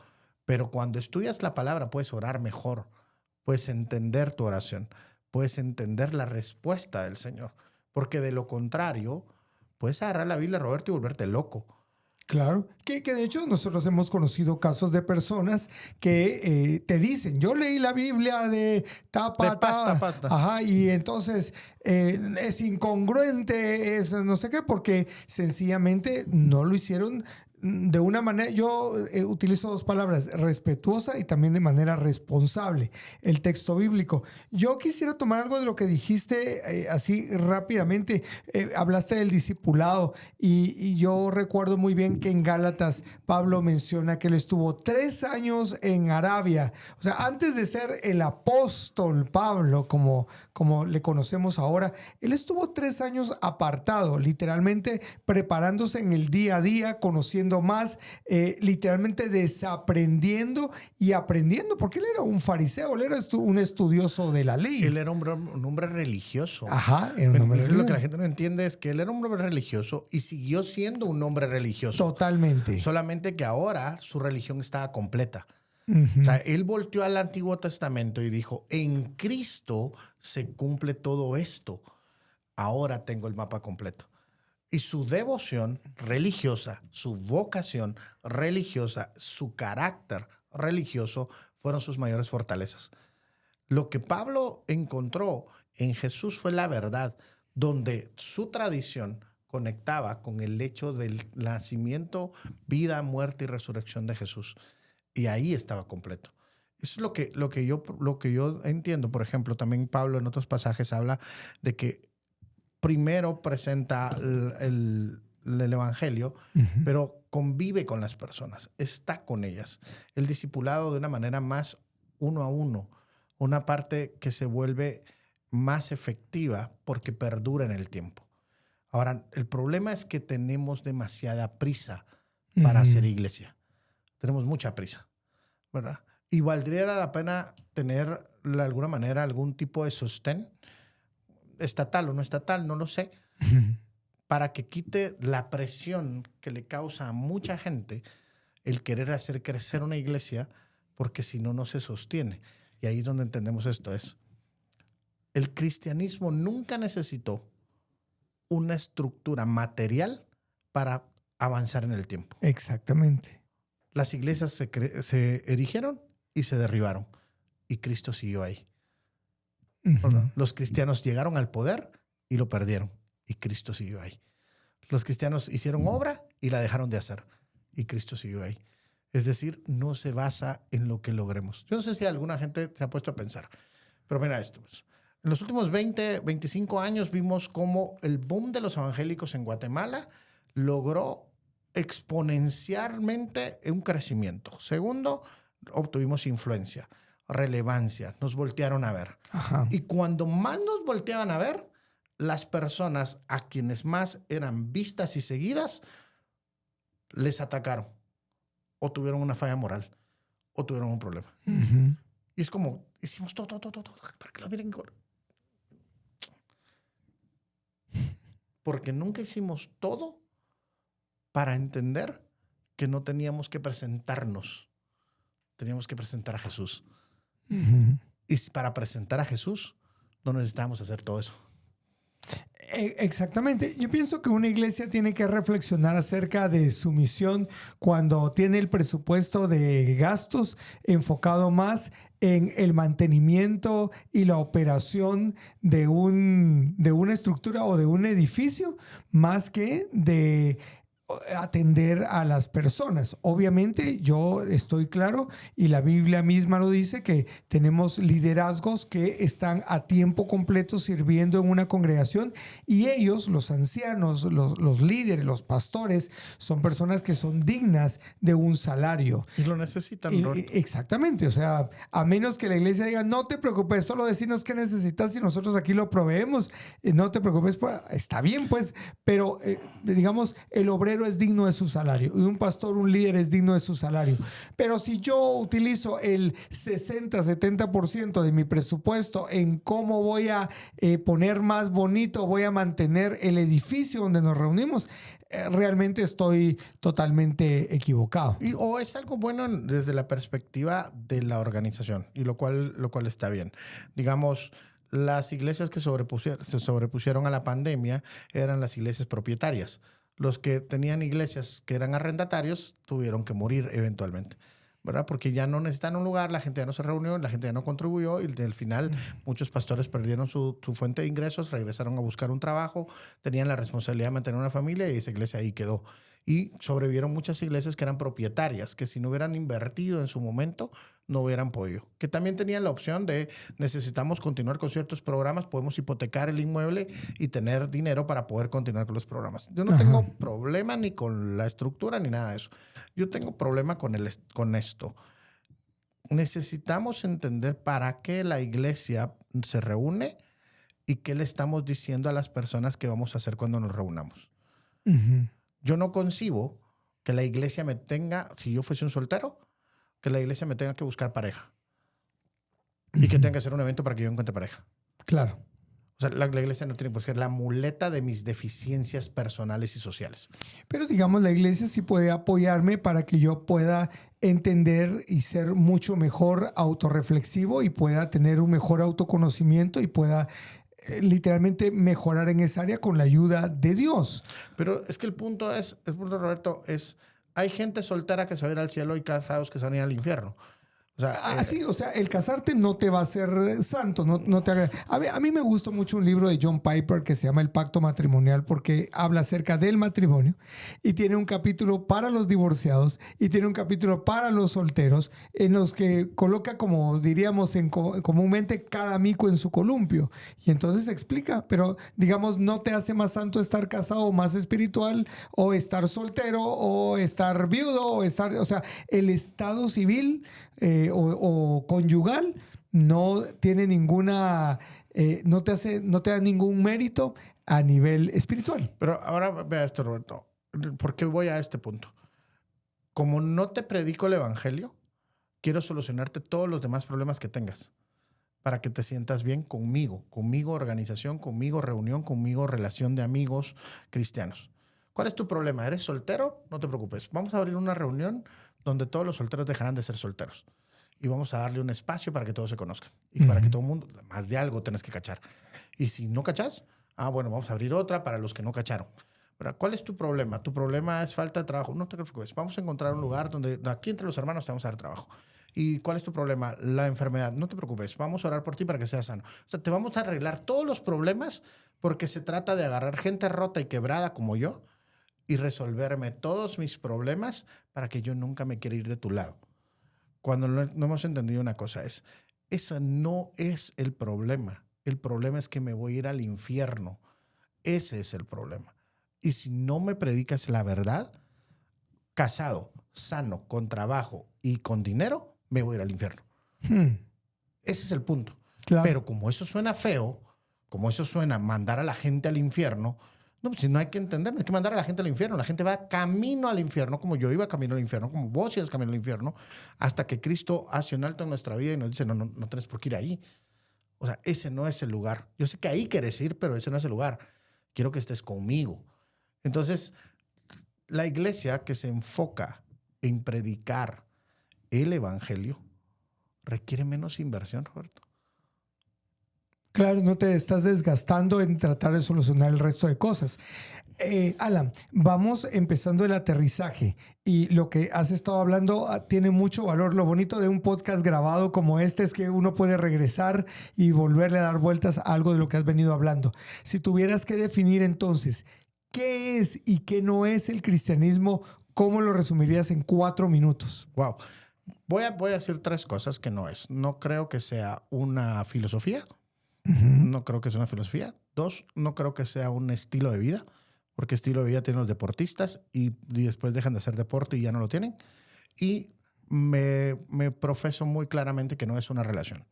B: Pero cuando estudias la palabra puedes orar mejor. Puedes entender tu oración. Puedes entender la respuesta del Señor. Porque de lo contrario, puedes agarrar la Biblia, Roberto, y volverte loco.
A: Claro, que de hecho nosotros hemos conocido casos de personas que te dicen, yo leí la Biblia de
B: pasta.
A: Ajá, y entonces es incongruente, es no sé qué, porque sencillamente no lo hicieron de una manera, yo utilizo dos palabras, respetuosa y también de manera responsable, el texto bíblico. Yo quisiera tomar algo de lo que dijiste así rápidamente. Hablaste del discipulado y yo recuerdo muy bien que en Gálatas Pablo menciona que él estuvo 3 años en Arabia. O sea, antes de ser el apóstol Pablo, como le conocemos ahora, él estuvo 3 años apartado, literalmente preparándose en el día a día, conociendo más, literalmente desaprendiendo y aprendiendo, porque él era un fariseo, él era un estudioso de la ley.
B: Él era un hombre religioso.
A: Ajá, era un hombre religioso.
B: Lo que la gente no entiende es que él era un hombre religioso y siguió siendo un hombre religioso.
A: Totalmente.
B: Solamente que ahora su religión estaba completa. O sea, él volteó al Antiguo Testamento y dijo, en Cristo se cumple todo esto. Ahora tengo el mapa completo. Y su devoción religiosa, su vocación religiosa, su carácter religioso fueron sus mayores fortalezas. Lo que Pablo encontró en Jesús fue la verdad, donde su tradición conectaba con el hecho del nacimiento, vida, muerte y resurrección de Jesús. Y ahí estaba completo. Eso es lo que yo entiendo. Por ejemplo, también Pablo en otros pasajes habla de que primero presenta el evangelio, pero convive con las personas, está con ellas. El discipulado de una manera más uno a uno, una parte que se vuelve más efectiva porque perdura en el tiempo. Ahora, el problema es que tenemos demasiada prisa para hacer iglesia. Tenemos mucha prisa, ¿verdad? Y valdría la pena tener de alguna manera algún tipo de sostén, estatal o no estatal, no lo sé, para que quite la presión que le causa a mucha gente el querer hacer crecer una iglesia, porque si no, no se sostiene. Y ahí es donde entendemos esto. El cristianismo nunca necesitó una estructura material para avanzar en el tiempo.
A: Exactamente.
B: Las iglesias se erigieron y se derribaron, y Cristo siguió ahí. Los cristianos llegaron al poder y lo perdieron, y Cristo siguió ahí. Los cristianos hicieron obra y la dejaron de hacer, y Cristo siguió ahí. Es decir, no se basa en lo que logremos. Yo no sé si alguna gente se ha puesto a pensar, pero mira esto. Pues. En los últimos 20, 25 años vimos cómo el boom de los evangélicos en Guatemala logró exponencialmente un crecimiento. Segundo, obtuvimos influencia, relevancia, nos voltearon a ver.
A: Ajá.
B: Y cuando más nos volteaban a ver, las personas a quienes más eran vistas y seguidas, les atacaron. O tuvieron una falla moral, o tuvieron un problema.
A: Uh-huh.
B: Y es como, hicimos todo, para que lo miren. Porque nunca hicimos todo para entender que no teníamos que presentarnos. Teníamos que presentar a Jesús.
A: Uh-huh.
B: Y para presentar a Jesús, no necesitábamos hacer todo eso.
A: Exactamente. Yo pienso que una iglesia tiene que reflexionar acerca de su misión cuando tiene el presupuesto de gastos enfocado más en el mantenimiento y la operación de una estructura o de un edificio, más que de atender a las personas. Obviamente yo estoy claro y la Biblia misma lo dice que tenemos liderazgos que están a tiempo completo sirviendo en una congregación y ellos, los ancianos, los líderes, los pastores, son personas que son dignas de un salario.
B: Y lo necesitan.
A: Exactamente. O sea, a menos que la iglesia diga, no te preocupes, solo decinos qué necesitas y nosotros aquí lo proveemos. No te preocupes, está bien pues, pero digamos, el obrero es digno de su salario y un pastor, un líder es digno de su salario. Pero si yo utilizo el 60-70% de mi presupuesto en cómo voy a poner más bonito, voy a mantener el edificio donde nos reunimos, realmente estoy totalmente equivocado.
B: O es algo bueno desde la perspectiva de la organización, y lo cual está bien. Digamos, las iglesias que se sobrepusieron a la pandemia eran las iglesias propietarias. Los que tenían iglesias que eran arrendatarios tuvieron que morir eventualmente, ¿verdad? Porque ya no necesitan un lugar, la gente ya no se reunió, la gente ya no contribuyó y al final muchos pastores perdieron su fuente de ingresos, regresaron a buscar un trabajo, tenían la responsabilidad de mantener una familia y esa iglesia ahí quedó. Y sobrevivieron muchas iglesias que eran propietarias, que si no hubieran invertido en su momento, no hubieran podido. Que también tenían la opción de necesitamos continuar con ciertos programas, podemos hipotecar el inmueble y tener dinero para poder continuar con los programas. Yo no tengo problema ni con la estructura ni nada de eso. Yo tengo problema con esto. Necesitamos entender para qué la iglesia se reúne y qué le estamos diciendo a las personas que vamos a hacer cuando nos reunamos.
A: Uh-huh.
B: Yo no concibo que la iglesia me tenga, si yo fuese un soltero, que la iglesia me tenga que buscar pareja. Y que tenga que hacer un evento para que yo encuentre pareja.
A: Claro.
B: O sea, la iglesia no tiene por qué ser la muleta de mis deficiencias personales y sociales.
A: Pero digamos, la iglesia sí puede apoyarme para que yo pueda entender y ser mucho mejor autorreflexivo y pueda tener un mejor autoconocimiento y pueda literalmente mejorar en esa área con la ayuda de Dios.
B: Pero es que el punto, Roberto, es hay gente soltera que se va a ir al cielo y casados que se van a ir al infierno. O sea,
A: sí, o sea, el casarte no te va a hacer santo, no te agrada. A mí me gusta mucho un libro de John Piper que se llama El Pacto Matrimonial porque habla acerca del matrimonio y tiene un capítulo para los divorciados y tiene un capítulo para los solteros en los que coloca, como diríamos comúnmente, cada mico en su columpio. Y entonces explica, pero digamos, no te hace más santo estar casado o más espiritual o estar soltero o estar viudo o sea, el estado civil o conyugal no tiene ninguna, no te da ningún mérito a nivel espiritual.
B: Pero ahora vea esto, Roberto. ¿Por qué voy a este punto? Como no te predico el evangelio, quiero solucionarte todos los demás problemas que tengas para que te sientas bien conmigo organización, conmigo reunión, conmigo relación de amigos cristianos. ¿Cuál es tu problema? ¿Eres soltero? No te preocupes. Vamos a abrir una reunión donde todos los solteros dejarán de ser solteros. Y vamos a darle un espacio para que todos se conozcan. Y para que todo el mundo, más de algo, tenés que cachar. Y si no cachas, bueno, vamos a abrir otra para los que no cacharon. ¿Verdad? ¿Cuál es tu problema? ¿Tu problema es falta de trabajo? No te preocupes. Vamos a encontrar un lugar donde aquí entre los hermanos te vamos a dar trabajo. ¿Y cuál es tu problema? La enfermedad. No te preocupes. Vamos a orar por ti para que seas sano. O sea, te vamos a arreglar todos los problemas porque se trata de agarrar gente rota y quebrada como yo y resolverme todos mis problemas para que yo nunca me quiera ir de tu lado. Cuando no hemos entendido una cosa ese no es el problema. El problema es que me voy a ir al infierno. Ese es el problema. Y si no me predicas la verdad, casado, sano, con trabajo y con dinero, me voy a ir al infierno. Ese es el punto.
A: Claro.
B: Pero como eso suena feo, como eso suena mandar a la gente al infierno, no, pues no hay que entender, no hay que mandar a la gente al infierno. La gente va camino al infierno, como yo iba camino al infierno, como vos ibas camino al infierno, hasta que Cristo hace un alto en nuestra vida y nos dice, no tienes por qué ir ahí. O sea, ese no es el lugar. Yo sé que ahí quieres ir, pero ese no es el lugar. Quiero que estés conmigo. Entonces, la iglesia que se enfoca en predicar el evangelio requiere menos inversión, Roberto.
A: Claro, no te estás desgastando en tratar de solucionar el resto de cosas. Alan, vamos empezando el aterrizaje y lo que has estado hablando tiene mucho valor. Lo bonito de un podcast grabado como este es que uno puede regresar y volverle a dar vueltas a algo de lo que has venido hablando. Si tuvieras que definir entonces qué es y qué no es el cristianismo, ¿cómo lo resumirías en 4 minutos?
B: Wow. Voy a decir 3 cosas que no es. No creo que sea una filosofía. No creo que sea una filosofía. 2, no creo que sea un estilo de vida, porque estilo de vida tienen los deportistas y después dejan de hacer deporte y ya no lo tienen. Y me profeso muy claramente que no es una relación.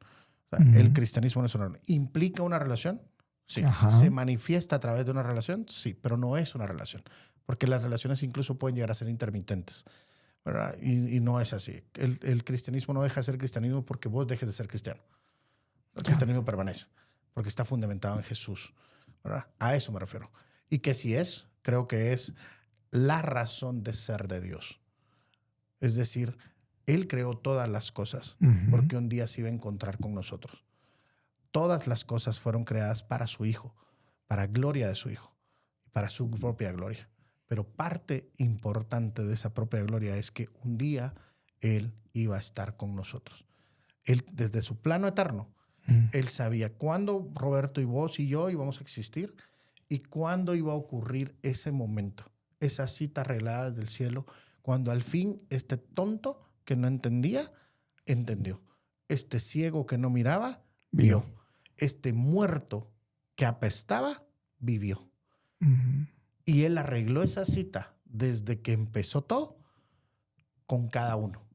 B: O sea, el cristianismo no es una relación. ¿Implica una relación? Sí.
A: Ajá.
B: ¿Se manifiesta a través de una relación? Sí, pero no es una relación, porque las relaciones incluso pueden llegar a ser intermitentes, ¿verdad? Y no es así. El cristianismo no deja de ser cristianismo porque vos dejes de ser cristiano. El cristianismo permanece porque está fundamentado en Jesús, ¿verdad? A eso me refiero. Y que si es, creo que es la razón de ser de Dios. Es decir, Él creó todas las cosas porque un día se iba a encontrar con nosotros. Todas las cosas fueron creadas para su Hijo, para gloria de su Hijo, para su propia gloria. Pero parte importante de esa propia gloria es que un día Él iba a estar con nosotros. Él, desde su plano eterno, Él sabía cuándo Roberto y vos y yo íbamos a existir y cuándo iba a ocurrir ese momento, esa cita arreglada del cielo, cuando al fin este tonto que no entendía, entendió. Este ciego que no miraba, vio. Este muerto que apestaba, vivió. Y Él arregló esa cita desde que empezó todo con cada uno.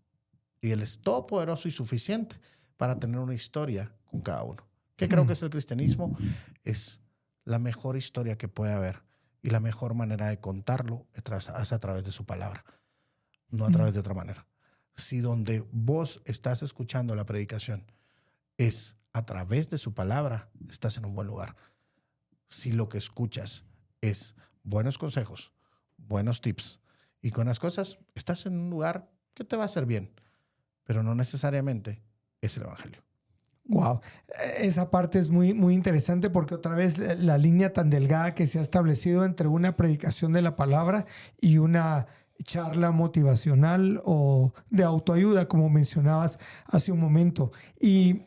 B: Y Él es todopoderoso y suficiente para tener una historia con cada uno. ¿Qué creo que es el cristianismo? Es la mejor historia que puede haber y la mejor manera de contarlo es a través de su palabra, no a través de otra manera. Si donde vos estás escuchando la predicación es a través de su palabra, estás en un buen lugar. Si lo que escuchas es buenos consejos, buenos tips y con las cosas, estás en un lugar que te va a hacer bien, pero no necesariamente es el evangelio.
A: Wow, esa parte es muy, muy interesante porque otra vez la línea tan delgada que se ha establecido entre una predicación de la palabra y una charla motivacional o de autoayuda, como mencionabas hace un momento. Y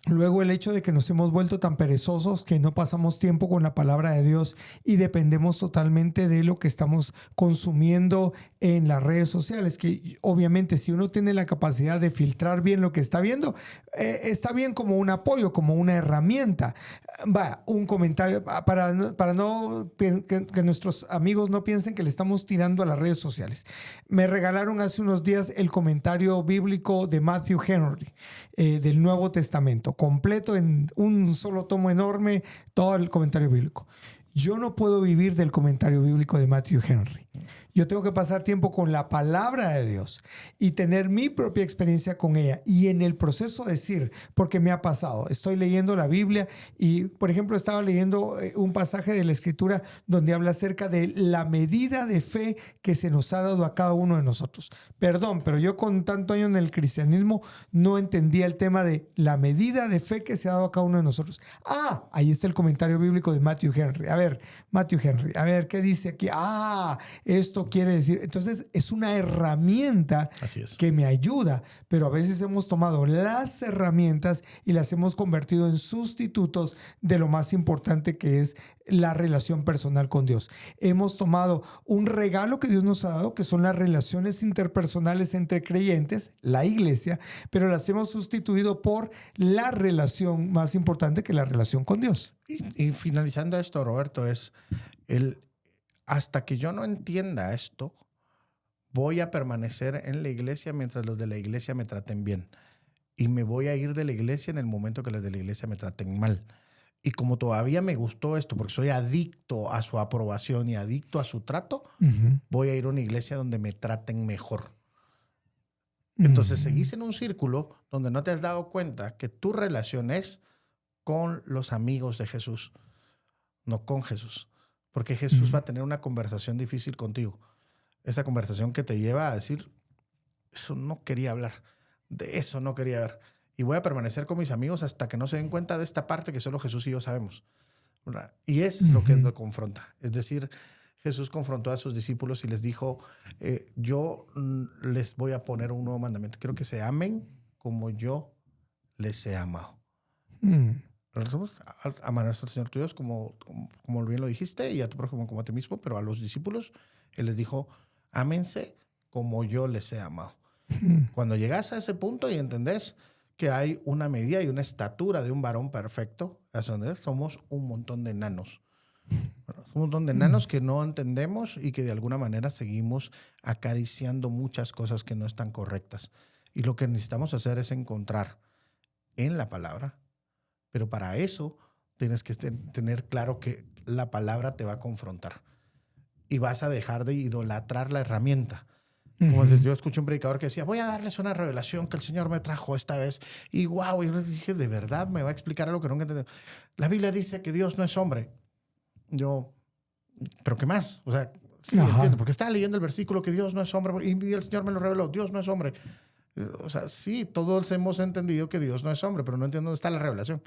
A: luego el hecho de que nos hemos vuelto tan perezosos que no pasamos tiempo con la palabra de Dios y dependemos totalmente de lo que estamos consumiendo en las redes sociales, que obviamente si uno tiene la capacidad de filtrar bien lo que está viendo, está bien como un apoyo, como una herramienta. Un comentario para no que nuestros amigos no piensen que le estamos tirando a las redes sociales. Me regalaron hace unos días el comentario bíblico de Matthew Henry del Nuevo Testamento, completo en un solo tomo enorme, todo el comentario bíblico. Yo no puedo vivir del comentario bíblico de Matthew Henry. Yo tengo que pasar tiempo con la palabra de Dios y tener mi propia experiencia con ella. Y en el proceso decir, porque me ha pasado, estoy leyendo la Biblia y, por ejemplo, estaba leyendo un pasaje de la Escritura donde habla acerca de la medida de fe que se nos ha dado a cada uno de nosotros. Perdón, pero yo con tanto año en el cristianismo no entendía el tema de la medida de fe que se ha dado a cada uno de nosotros. Ahí está el comentario bíblico de Matthew Henry. A ver, Matthew Henry, a ver, ¿qué dice aquí? Esto eso quiere decir. Entonces, es una herramienta
B: Así es.
A: que me ayuda, pero a veces hemos tomado las herramientas y las hemos convertido en sustitutos de lo más importante, que es la relación personal con Dios. Hemos tomado un regalo que Dios nos ha dado, que son las relaciones interpersonales entre creyentes, la iglesia, pero las hemos sustituido por la relación más importante, que es la relación con Dios.
B: Y finalizando esto, Roberto, es hasta que yo no entienda esto, voy a permanecer en la iglesia mientras los de la iglesia me traten bien. Y me voy a ir de la iglesia en el momento que los de la iglesia me traten mal. Y como todavía me gustó esto, porque soy adicto a su aprobación y adicto a su trato, voy a ir a una iglesia donde me traten mejor. Entonces seguís en un círculo donde no te has dado cuenta que tu relación es con los amigos de Jesús, no con Jesús. Porque Jesús va a tener una conversación difícil contigo. Esa conversación que te lleva a decir, eso no quería hablar, de eso no quería ver. Y voy a permanecer con mis amigos hasta que no se den cuenta de esta parte que solo Jesús y yo sabemos, ¿verdad? Y eso es lo que lo confronta. Es decir, Jesús confrontó a sus discípulos y les dijo, yo les voy a poner un nuevo mandamiento. Quiero que se amen como yo les he amado. Amar al Señor tu Dios como bien lo dijiste, y a tu prójimo como a ti mismo, pero a los discípulos Él les dijo, ámense como yo les he amado. Cuando llegas a ese punto y entendés que hay una medida y una estatura de un varón perfecto, somos un montón de enanos. Somos un montón de enanos que no entendemos y que de alguna manera seguimos acariciando muchas cosas que no están correctas. Y lo que necesitamos hacer es encontrar en la palabra, pero para eso tienes que tener claro que la palabra te va a confrontar y vas a dejar de idolatrar la herramienta. Como yo escuché un predicador que decía, voy a darles una revelación que el Señor me trajo esta vez. Y wow, y yo dije, ¿de verdad me va a explicar algo que nunca entendí? La Biblia dice que Dios no es hombre. Yo, ¿pero qué más? O sea, sí, entiendo, porque estaba leyendo el versículo que Dios no es hombre y el Señor me lo reveló, Dios no es hombre. O sea, sí, todos hemos entendido que Dios no es hombre, pero no entiendo dónde está la revelación.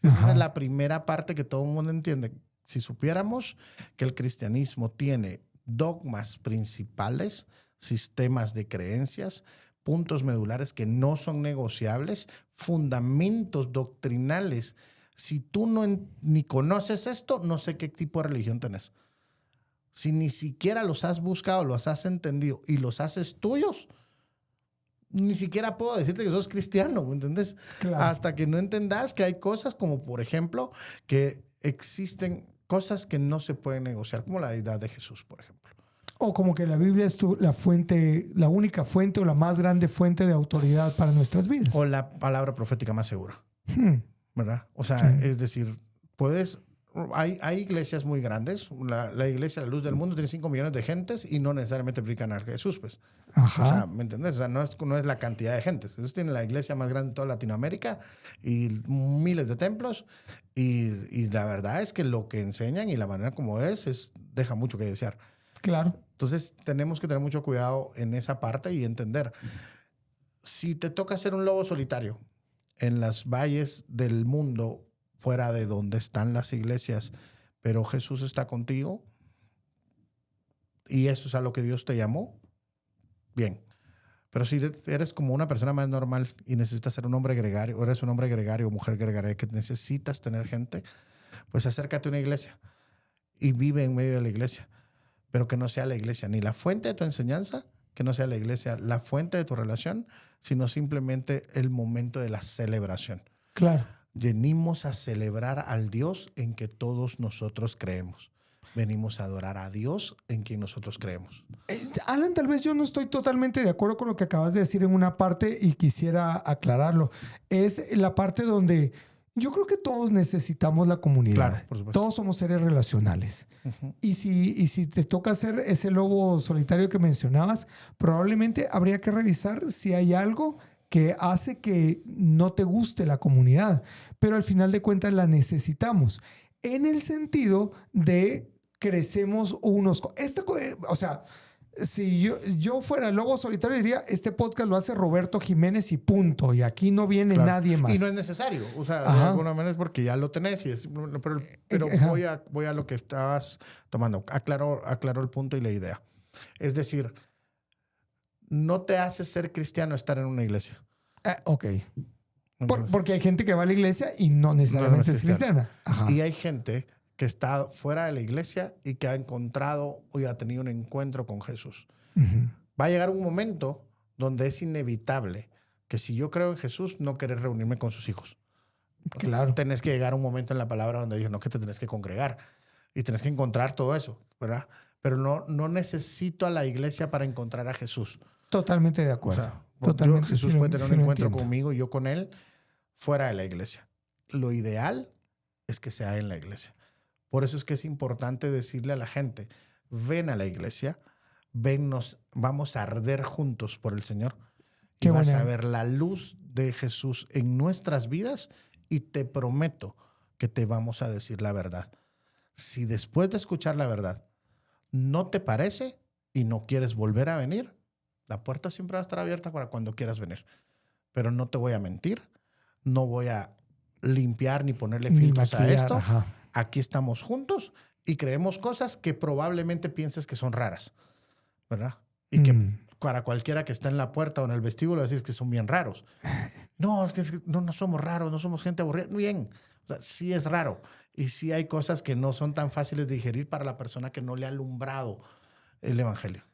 B: Esa es la primera parte que todo el mundo entiende. Si supiéramos que el cristianismo tiene dogmas principales, sistemas de creencias, puntos medulares que no son negociables, fundamentos doctrinales. Si tú ni conoces esto, no sé qué tipo de religión tenés. Si ni siquiera los has buscado, los has entendido y los haces tuyos, ni siquiera puedo decirte que sos cristiano, ¿me entendés? Claro. Hasta que no entendas que hay cosas como, por ejemplo, que existen cosas que no se pueden negociar, como la deidad de Jesús, por ejemplo.
A: O como que la Biblia es la fuente, la única fuente o la más grande fuente de autoridad para nuestras vidas.
B: O la palabra profética más segura. ¿Verdad? O sea, es decir, hay iglesias muy grandes. La iglesia La Luz del Mundo tiene 5 millones de gentes y no necesariamente predican a Jesús, pues.
A: Ajá.
B: O sea, ¿me entendés? O sea, no es la cantidad de gentes. Ellos tienen la iglesia más grande de toda Latinoamérica y miles de templos. Y la verdad es que lo que enseñan y la manera como deja mucho que desear.
A: Claro.
B: Entonces, tenemos que tener mucho cuidado en esa parte y entender. Si te toca ser un lobo solitario en las valles del mundo, fuera de donde están las iglesias, pero Jesús está contigo y eso es a lo que Dios te llamó, bien. Pero si eres como una persona más normal y necesitas ser un hombre gregario, o eres un hombre gregario o mujer gregaria que necesitas tener gente, pues acércate a una iglesia y vive en medio de la iglesia. Pero que no sea la iglesia ni la fuente de tu enseñanza, que no sea la iglesia la fuente de tu relación, sino simplemente el momento de la celebración.
A: Claro.
B: Venimos a celebrar al Dios en que todos nosotros creemos. Venimos a adorar a Dios en quien nosotros creemos.
A: Alan, tal vez yo no estoy totalmente de acuerdo con lo que acabas de decir en una parte y quisiera aclararlo. Es la parte donde yo creo que todos necesitamos la comunidad.
B: Claro, por supuesto.
A: Todos somos seres relacionales. Y si te toca ser ese lobo solitario que mencionabas, probablemente habría que revisar si hay algo que hace que no te guste la comunidad. Pero al final de cuentas la necesitamos. En el sentido de crecemos unos... O sea... Si yo fuera el lobo solitario, diría, este podcast lo hace Roberto Jiménez y punto. Y aquí no viene nadie más.
B: Y no es necesario. O sea, de alguna manera es porque ya lo tenés. Pero voy a lo que estabas tomando. Aclaro el punto y la idea. Es decir, no te hace ser cristiano estar en una iglesia.
A: Ok. Porque hay gente que va a la iglesia y no necesariamente es cristiana. Ajá.
B: Y hay gente que está fuera de la iglesia y que ha encontrado o ha tenido un encuentro con Jesús.
A: Uh-huh.
B: Va a llegar un momento donde es inevitable que si yo creo en Jesús, no querer reunirme con sus hijos.
A: Claro.
B: Tenés que llegar a un momento en la palabra donde dice, no, que te tenés que congregar y tenés que encontrar todo eso, ¿verdad? Pero no necesito a la iglesia para encontrar a Jesús.
A: Totalmente de acuerdo.
B: O sea,
A: totalmente,
B: Jesús puede tener un encuentro
A: entiendo.
B: conmigo y yo con él fuera de la iglesia. Lo ideal es que sea en la iglesia. Por eso es que es importante decirle a la gente, ven a la iglesia, vennos, vamos a arder juntos por el Señor.
A: Qué
B: y vas
A: buena.
B: a ver la luz de Jesús en nuestras vidas y te prometo que te vamos a decir la verdad. Si después de escuchar la verdad no te parece y no quieres volver a venir, la puerta siempre va a estar abierta para cuando quieras venir. Pero no te voy a mentir, no voy a limpiar ni ponerle filtros a esto.
A: Ajá.
B: Aquí estamos juntos y creemos cosas que probablemente pienses que son raras, ¿verdad? Y que para cualquiera que está en la puerta o en el vestíbulo decir que son bien raros. No, es que no somos raros, no somos gente aburrida. Bien, o sea, sí es raro. Y sí hay cosas que no son tan fáciles de digerir para la persona que no le ha alumbrado el evangelio.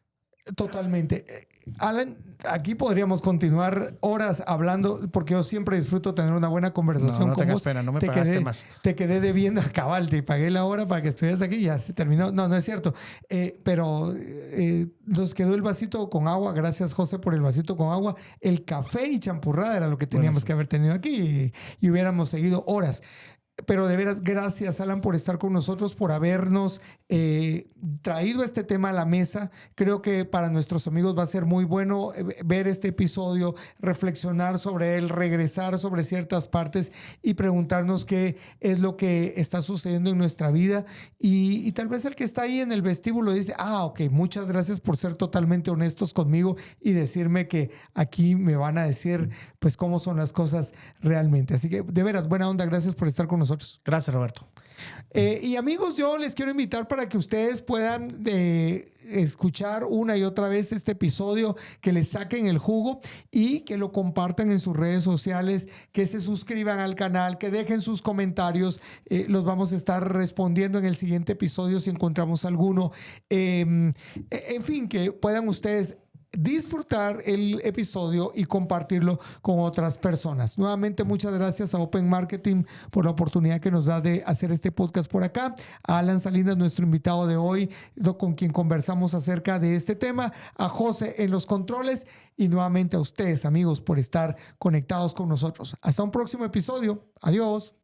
A: Totalmente. Alan, aquí podríamos continuar horas hablando porque yo siempre disfruto tener una buena conversación
B: no
A: con
B: tengas
A: vos.
B: pena, no me pagaste más.
A: Te quedé debiendo a cabal, te pagué la hora para que estuvieras aquí y ya se terminó. No es cierto. Pero nos quedó el vasito con agua. Gracias, José, por el vasito con agua. El café y champurrada era lo que teníamos que haber tenido aquí y hubiéramos seguido horas. Pero de veras, gracias, Alan, por estar con nosotros, por habernos traído este tema a la mesa. Creo que para nuestros amigos va a ser muy bueno ver este episodio, reflexionar sobre él, regresar sobre ciertas partes y preguntarnos qué es lo que está sucediendo en nuestra vida. Y tal vez el que está ahí en el vestíbulo dice, ok, muchas gracias por ser totalmente honestos conmigo y decirme que aquí me van a decir pues cómo son las cosas realmente. Así que de veras, buena onda, gracias por estar con nosotros.
B: Gracias, Roberto.
A: Y amigos, yo les quiero invitar para que ustedes puedan escuchar una y otra vez este episodio, que les saquen el jugo y que lo compartan en sus redes sociales, que se suscriban al canal, que dejen sus comentarios. Los vamos a estar respondiendo en el siguiente episodio si encontramos alguno. En fin, que puedan ustedes disfrutar el episodio y compartirlo con otras personas. Nuevamente, muchas gracias a Open Marketing por la oportunidad que nos da de hacer este podcast por acá. A Alan Salinas, nuestro invitado de hoy, con quien conversamos acerca de este tema. A José en los controles y nuevamente a ustedes, amigos, por estar conectados con nosotros. Hasta un próximo episodio. Adiós.